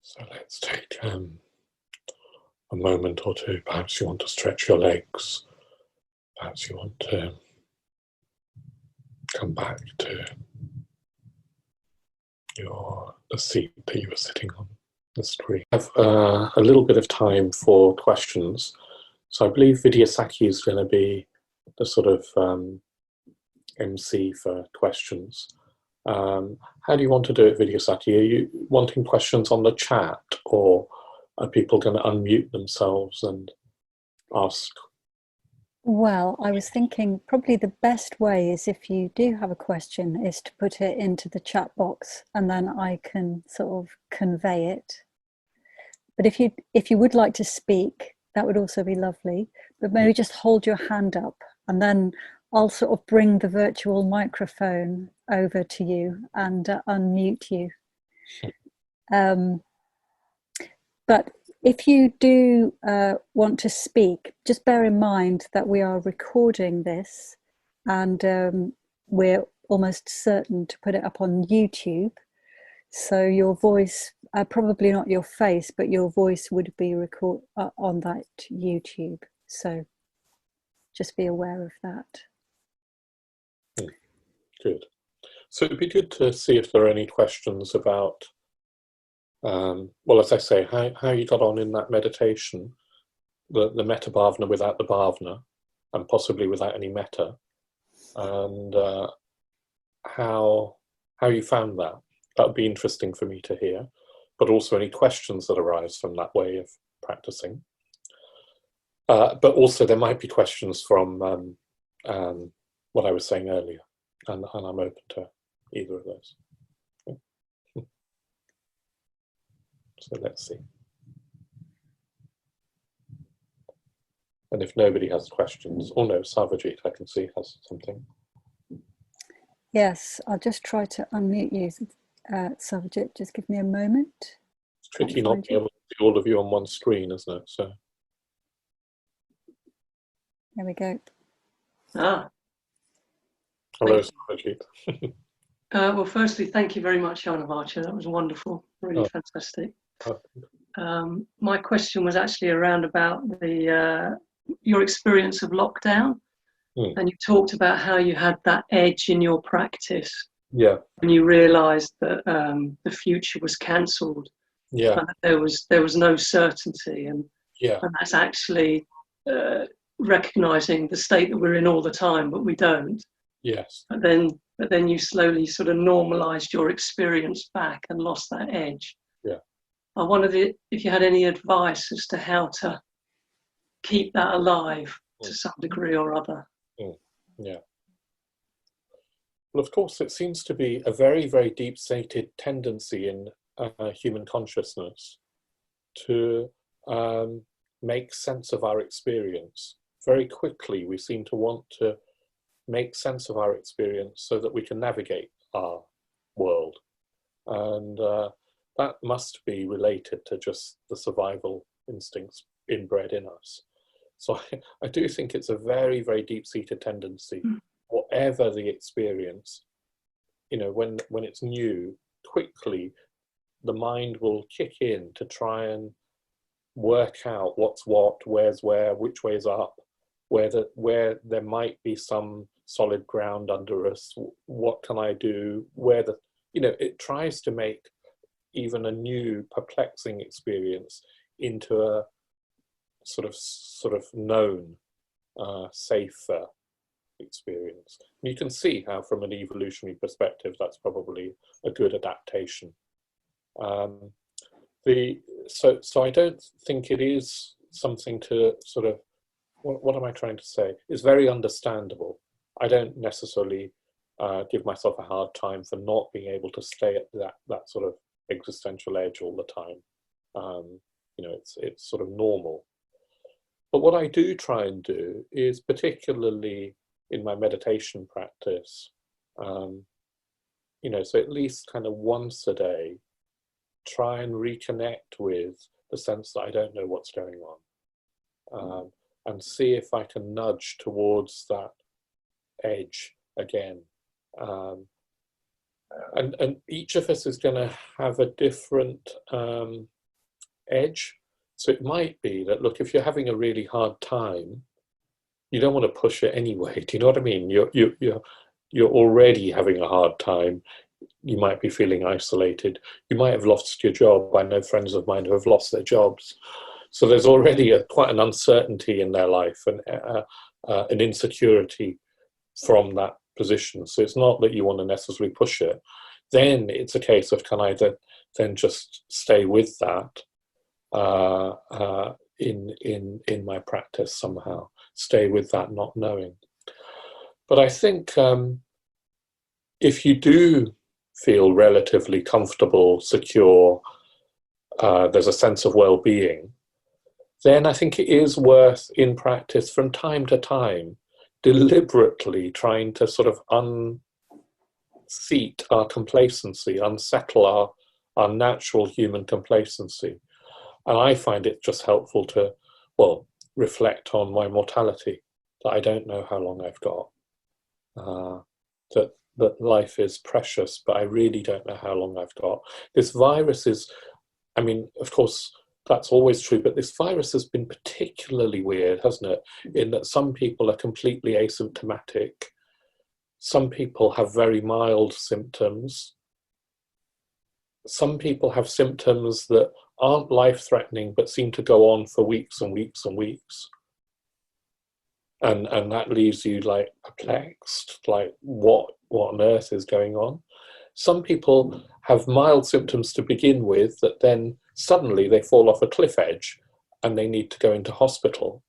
so let's take a moment or two. Perhaps you want to stretch your legs. Perhaps you want to come back to the seat that you were sitting on, the screen. I have a little bit of time for questions. So I believe Vidyasaki is going to be the sort of MC for questions. How do you want to do it, Vidyasaki? Are you wanting questions on the chat, or are people going to unmute themselves and ask? Well, I was thinking probably the best way is, if you do have a question, is to put it into the chat box, and then I can sort of convey it. But if you would like to speak, that would also be lovely. But maybe just hold your hand up, and then I'll sort of bring the virtual microphone over to you and unmute you. But if you do want to speak, just bear in mind that we are recording this, and we're almost certain to put it up on YouTube. So your voice, probably not your face, but your voice would be recorded on that YouTube. So just be aware of that. Good. So it'd be good to see if there are any questions about, well, as I say, how you got on in that meditation, the Metta Bhavana without the Bhavana, and possibly without any Metta, and how you found that. That would be interesting for me to hear, but also any questions that arise from that way of practicing. But also there might be questions from what I was saying earlier, and I'm open to either of those. Okay. So let's see. And if nobody has questions, oh no, Savajit, I can see, has something. Yes, I'll just try to unmute you, Savajit. Just give me a moment. It's tricky not being able to see all of you on one screen, isn't it? So there we go. Hello, Savajit. Well, firstly, thank you very much, Jnanavaca. That was wonderful, really fantastic. My question was actually around about your experience of lockdown, and you talked about how you had that edge in your practice. Yeah. And you realised that the future was cancelled. Yeah. And that there was no certainty, and that's actually recognising the state that we're in all the time, but we don't. Yes. But then you slowly sort of normalised your experience back and lost that edge. Yeah. I wondered if you had any advice as to how to keep that alive to some degree or other. Yeah. Well, of course, it seems to be a very, very deep-seated tendency in human consciousness to make sense of our experience. Very quickly, we seem to want to make sense of our experience so that we can navigate our world. And that must be related to just the survival instincts inbred in us. So I do think it's a very, very deep-seated tendency. Whatever the experience, you know, when it's new, quickly the mind will kick in to try and work out what's what, where's where, which way's up, where there might be some solid ground under us. What can I do? It tries to make even a new, perplexing experience into a sort of known, safer experience. And you can see how, from an evolutionary perspective, that's probably a good adaptation. So I don't think it is something to sort of, what am I trying to say? It's very understandable. I don't necessarily give myself a hard time for not being able to stay at that sort of existential edge all the time. It's sort of normal. But what I do try and do is, particularly in my meditation practice, so at least kind of once a day, try and reconnect with the sense that I don't know what's going on, and see if I can nudge towards that edge again. And each of us is going to have a different edge. So it might be that, look, if you're having a really hard time, you don't want to push it anyway. Do you know what I mean? You're already having a hard time. You might be feeling isolated. You might have lost your job. I know friends of mine who have lost their jobs. So there's already quite an uncertainty in their life and an insecurity from that position. So it's not that you want to necessarily push it. Then it's a case of, can I then just stay with that in my practice somehow, stay with that not knowing. But I think if you do feel relatively comfortable, secure, there's a sense of well-being, then I think it is worth, in practice, from time to time, deliberately trying to sort of unseat our complacency, unsettle our natural human complacency. And I find it just helpful to, reflect on my mortality, that I don't know how long I've got, that life is precious, but I really don't know how long I've got. This virus is, of course, that's always true, but this virus has been particularly weird, hasn't it? In that some people are completely asymptomatic. Some people have very mild symptoms. Some people have symptoms that aren't life-threatening, but seem to go on for weeks and weeks and weeks. And that leaves you like perplexed, like what on earth is going on? Some people have mild symptoms to begin with that then suddenly they fall off a cliff edge and they need to go into hospital.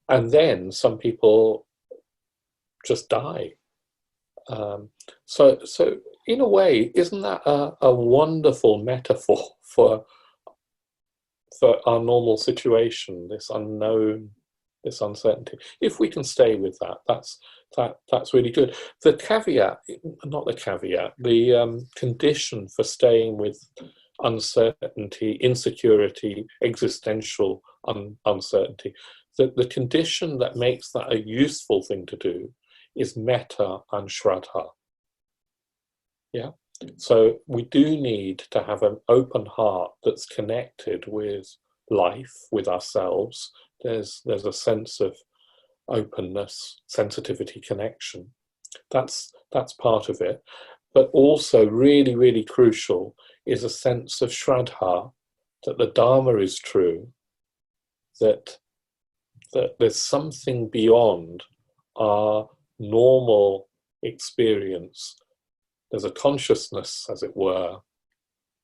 And then some people just die. So in a way, isn't that a wonderful metaphor for our normal situation, this unknown, this uncertainty? If we can stay with that, that's really good. The condition for staying with uncertainty, insecurity, existential uncertainty, the condition that makes that a useful thing to do is metta and shraddha. Yeah. So we do need to have an open heart that's connected with life, with ourselves. There's a sense of openness, sensitivity, connection. That's part of it. But also really, really crucial is a sense of shraddha, that the Dharma is true, that there's something beyond our normal experience. There's a consciousness, as it were,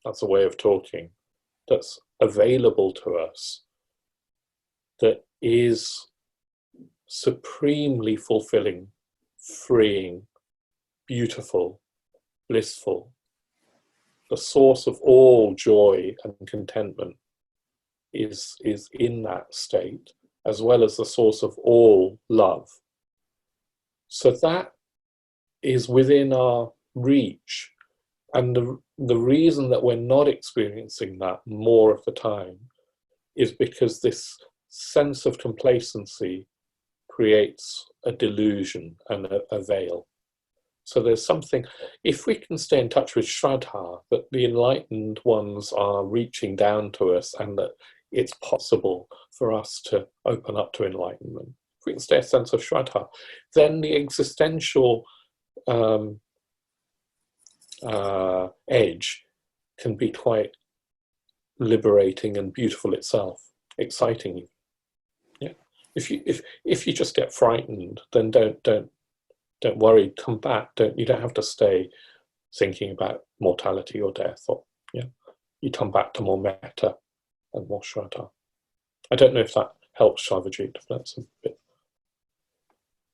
that's a way of talking, that's available to us, that is supremely fulfilling, freeing, beautiful, blissful, the source of all joy and contentment is in that state, as well as the source of all love. So that is within our reach. And the reason that we're not experiencing that more of the time is because this sense of complacency creates a delusion and a veil. So there's something, if we can stay in touch with Shraddha, that the enlightened ones are reaching down to us and that it's possible for us to open up to enlightenment. If we can stay a sense of Shraddha, then the existential edge can be quite liberating and beautiful itself, exciting. Yeah. If you just get frightened, then don't worry. Come back. You don't have to stay thinking about mortality or death. Or you come back to more metta and more Shraddha. I don't know if that helps, Shavajit. That's a bit.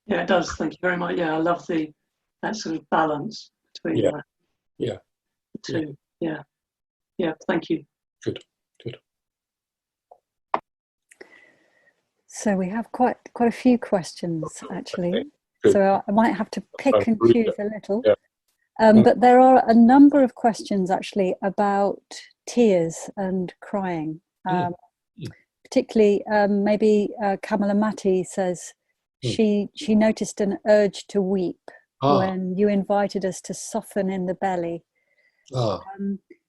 Yeah, it does. Thank you very much. Yeah, I love that sort of balance between the two. Yeah. Thank you. Good. So we have quite a few questions actually. Okay, so I might have to pick and choose a little. Yeah. But there are a number of questions actually about tears and crying. Particularly, maybe Kamala Matti says she noticed an urge to weep when you invited us to soften in the belly.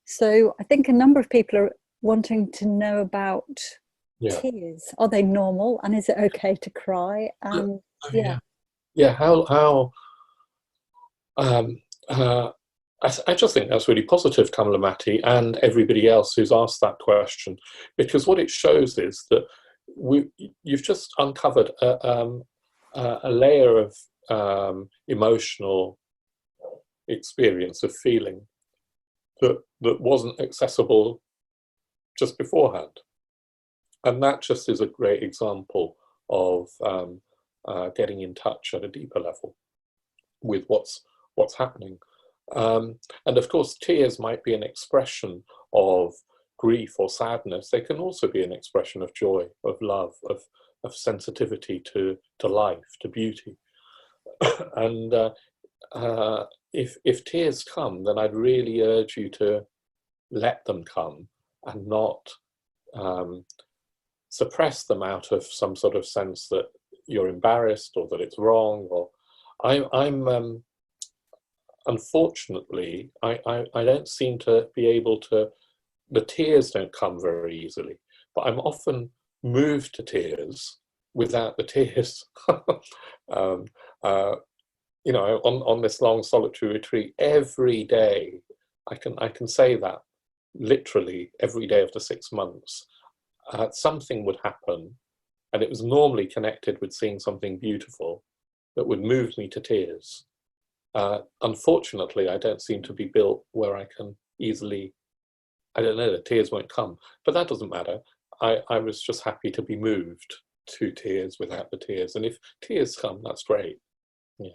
So I think a number of people are wanting to know about tears. Are they normal, and is it okay to cry? And how I just think that's really positive, Kamala Matti, and everybody else who's asked that question, because what it shows is that you've just uncovered a layer of emotional experience, of feeling that wasn't accessible just beforehand. And that just is a great example of getting in touch at a deeper level with what's happening. And of course, tears might be an expression of grief or sadness. They can also be an expression of joy, of love, of sensitivity to life, to beauty. And if tears come, then I'd really urge you to let them come and not suppress them out of some sort of sense that you're embarrassed or that it's wrong. Or I'm unfortunately, I don't seem to be able to, the tears don't come very easily, but I'm often moved to tears without the tears. On this long solitary retreat, every day, I can say that literally every day of the 6 months, something would happen, and it was normally connected with seeing something beautiful that would move me to tears. Unfortunately, I don't seem to be built where I can easily, I don't know, the tears won't come, but that doesn't matter. I was just happy to be moved to tears without the tears. And if tears come, that's great. Yeah.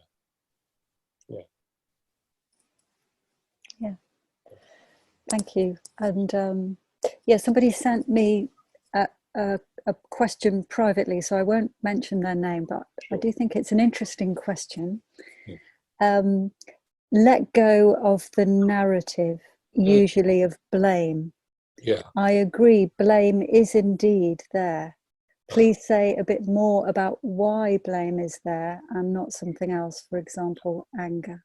Thank you. And somebody sent me a question privately, so I won't mention their name, but I do think it's an interesting question. Let go of the narrative, usually of blame. Yeah. I agree, blame is indeed there. Please say a bit more about why blame is there and not something else, for example, anger.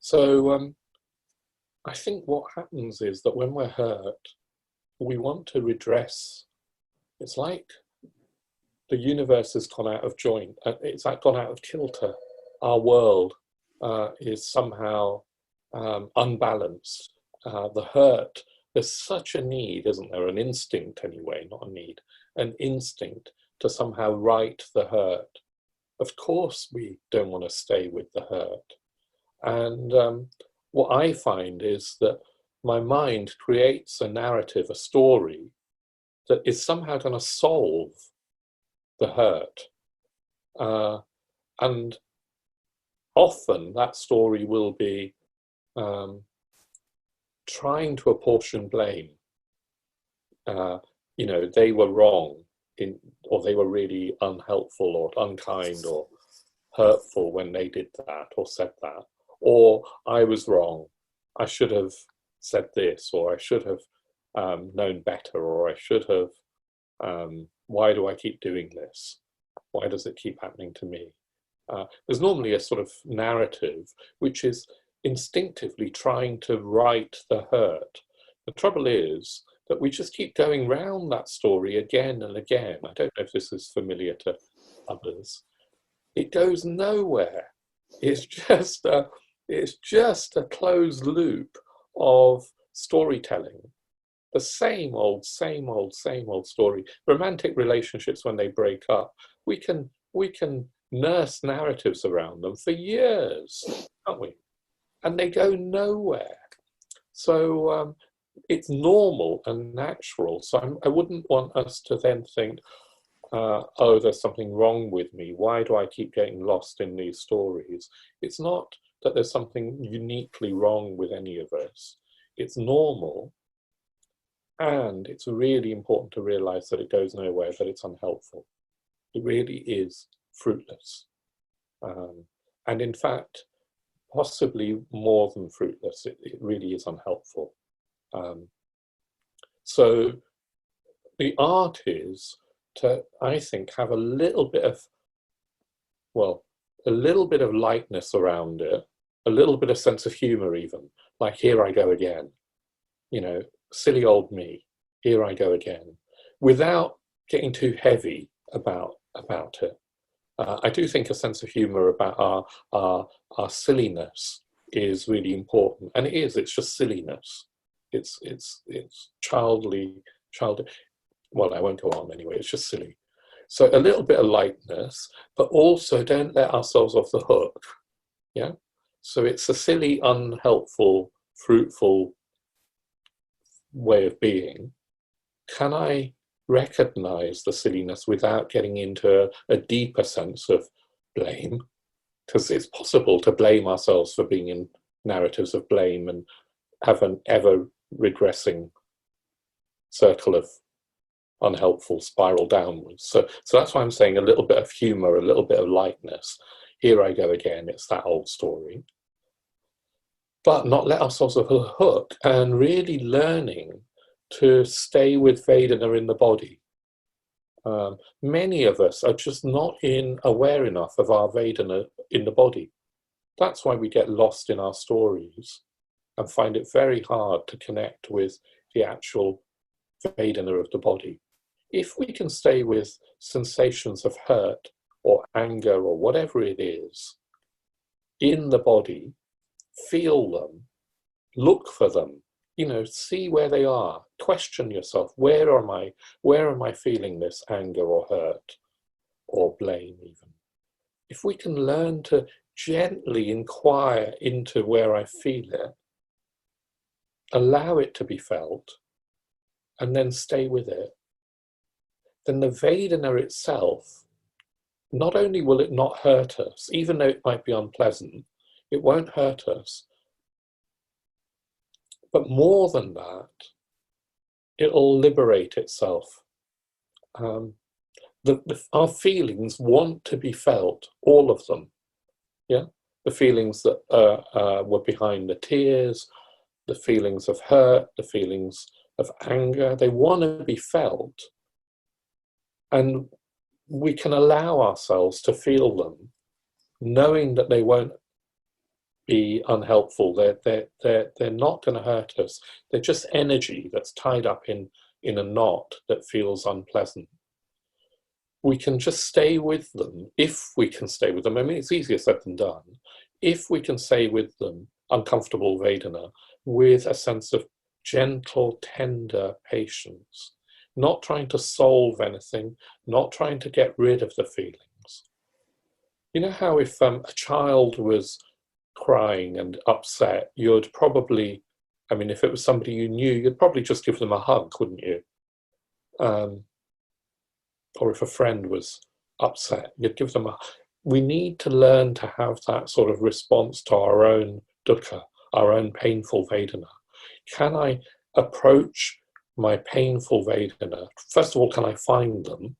So I think what happens is that when we're hurt, we want to redress. It's like the universe has gone out of joint. It's like gone out of kilter. Our world is somehow unbalanced. The hurt, there's such a need, isn't there? An instinct anyway, not a need. An instinct to somehow right the hurt. Of course we don't want to stay with the hurt. And what I find is that my mind creates a narrative, a story, that is somehow going to solve the hurt. And often that story will be trying to apportion blame. You know, they were wrong or they were really unhelpful or unkind or hurtful when they did that or said that, or I was wrong, I should have said this, or I should have known better, or I should have, why do I keep doing this? Why does it keep happening to me? There's normally a sort of narrative which is instinctively trying to right the hurt. The trouble is that we just keep going round that story again and again. I don't know if this is familiar to others. It goes nowhere. It's just a closed loop of storytelling. The same old story. Romantic relationships, when they break up, we can nurse narratives around them for years, can't we? And they go nowhere. So it's normal and natural. So I wouldn't want us to then think, oh, there's something wrong with me. Why do I keep getting lost in these stories? It's not that there's something uniquely wrong with any of us. It's normal. And it's really important to realize that it goes nowhere, that it's unhelpful. It really is fruitless. And in fact, possibly more than fruitless, it really is unhelpful. So the art is to, I think, have a little bit of lightness around it, a little bit of sense of humor even, like here I go again, you know, silly old me, here I go again, without getting too heavy about it. I do think a sense of humor about our silliness is really important, and it is. It's just silliness. It's childish. Well, I won't go on anyway. It's just silly. So a little bit of lightness, but also don't let ourselves off the hook. Yeah. So it's a silly, unhelpful, fruitful way of being. Can I recognize the silliness without getting into a deeper sense of blame? Because it's possible to blame ourselves for being in narratives of blame and have an ever regressing circle of unhelpful spiral downwards. So that's why I'm saying a little bit of humor, a little bit of lightness. Here I go again, it's that old story. But not let ourselves off the hook, and really learning to stay with Vedana in the body. Many of us are just not aware enough of our Vedana in the body. That's why we get lost in our stories and find it very hard to connect with the actual Vedana of the body. If we can stay with sensations of hurt or anger or whatever it is in the body, feel them, look for them, you know, see where they are, question yourself, where am I feeling this anger or hurt or blame even? If we can learn to gently inquire into where I feel it, allow it to be felt, and then stay with it, then the Vedana itself, not only will it not hurt us, even though it might be unpleasant, it won't hurt us. But more than that, it'll liberate itself. Our feelings want to be felt, all of them. Yeah, the feelings that were behind the tears, the feelings of hurt, the feelings of anger, they want to be felt. And we can allow ourselves to feel them, knowing that they won't be unhelpful. They're not going to hurt us. They're just energy that's tied up in a knot that feels unpleasant. We can just stay with them, if we can stay with them. I mean, it's easier said than done. If we can stay with them, uncomfortable Vedana, with a sense of gentle, tender patience, not trying to solve anything, not trying to get rid of the feelings. You know how if a child was crying and upset, you'd probably, I mean, if it was somebody you knew, you'd probably just give them a hug, wouldn't you? Or if a friend was upset, you'd give them we need to learn to have that sort of response to our own dukkha, our own painful Vedana. Can I approach my painful Vedana? First of all, can I find them?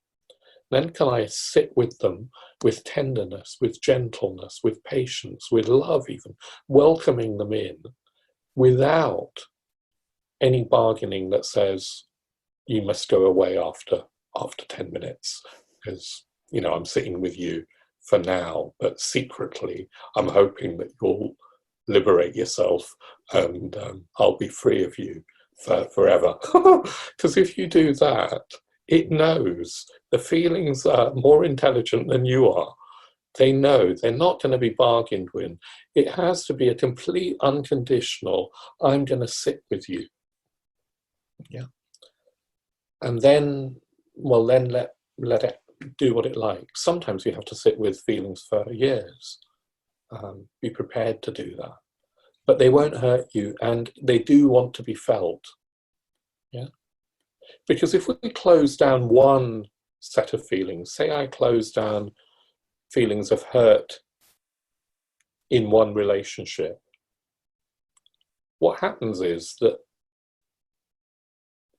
Then can I sit with them with tenderness, with gentleness, with patience, with love even, welcoming them in without any bargaining that says, you must go away after 10 minutes because, I'm sitting with you for now, but secretly I'm hoping that you'll liberate yourself and I'll be free of you forever. Because if you do that, it knows the feelings are more intelligent than you are. They know they're not going to be bargained with. It has to be a complete unconditional, I'm going to sit with you. Yeah. And then, then let it do what it likes. Sometimes you have to sit with feelings for years. Be prepared to do that. But they won't hurt you, and they do want to be felt. Yeah. Because if we close down one set of feelings, say I close down feelings of hurt in one relationship, what happens is that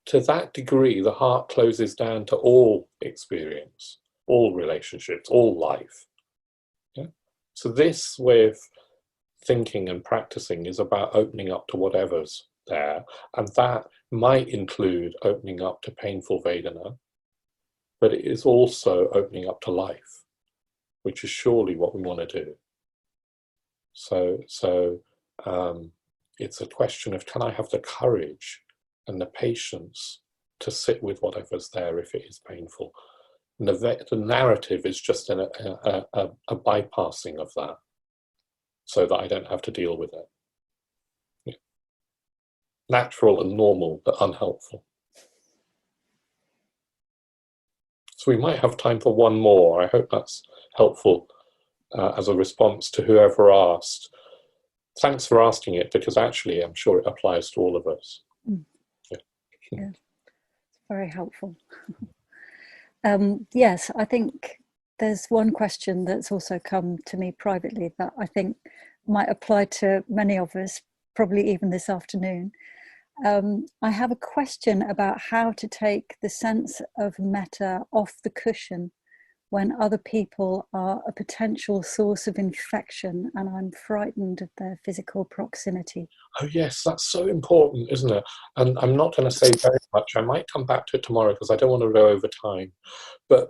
to that degree, the heart closes down to all experience, all relationships, all life. Yeah? So this way of thinking and practicing is about opening up to whatever's there, and that might include opening up to painful Vedana, but it is also opening up to life, which is surely what we want to do. So it's a question of, can I have the courage and the patience to sit with whatever's there if it is painful? And the narrative is just a bypassing of that, so that I don't have to deal with it. Yeah. Natural and normal, but unhelpful. So we might have time for one more. I hope that's helpful as a response to whoever asked. Thanks for asking it, because actually I'm sure it applies to all of us. Yeah, it's very helpful. Yes, I think there's one question that's also come to me privately that I think might apply to many of us, probably even this afternoon. I have a question about how to take the sense of metta off the cushion when other people are a potential source of infection and I'm frightened of their physical proximity. Oh yes, that's so important, isn't it? And I'm not going to say very much. I might come back to it tomorrow because I don't want to go over time. But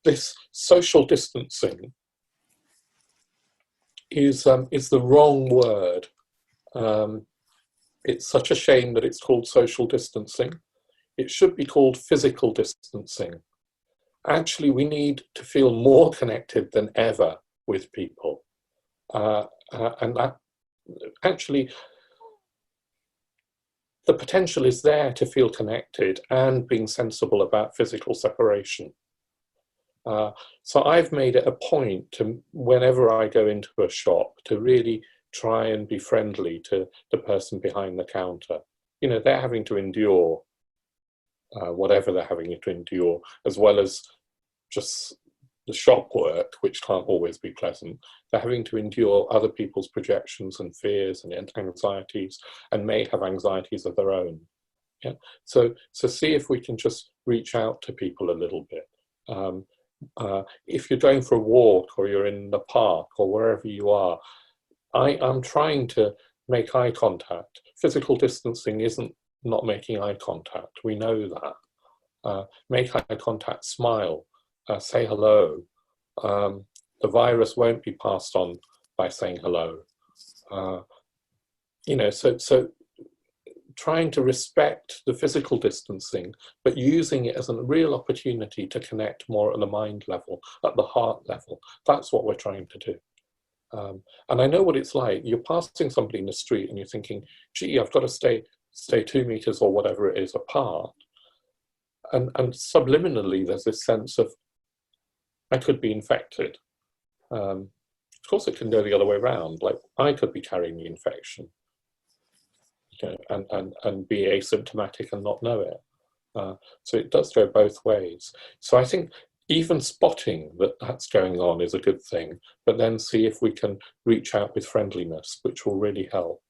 this social distancing is the wrong word. It's such a shame that it's called social distancing. It should be called physical distancing. Actually, we need to feel more connected than ever with people. And that actually, the potential is there to feel connected and being sensible about physical separation. So I've made it a point to, whenever I go into a shop, to really try and be friendly to the person behind the counter. They're having to endure whatever they're having to endure, as well as just the shop work, which can't always be pleasant. They're having to endure other people's projections and fears and anxieties, and may have anxieties of their own. Yeah. So see if we can just reach out to people a little bit. If you're going for a walk or you're in the park or wherever you are, I'm trying to make eye contact. Physical distancing isn't not making eye contact. We know that. Make eye contact, smile, say hello. The virus won't be passed on by saying hello. So trying to respect the physical distancing, but using it as a real opportunity to connect more at the mind level, at the heart level. That's what we're trying to do. And I know what it's like. You're passing somebody in the street and you're thinking, gee, I've got to stay 2 meters or whatever it is apart. And subliminally, there's this sense of, I could be infected. Of course, it can go the other way around. Like, I could be carrying the infection, and be asymptomatic and not know it. So it does go both ways. So I think even spotting that that's going on is a good thing, but then see if we can reach out with friendliness, which will really help.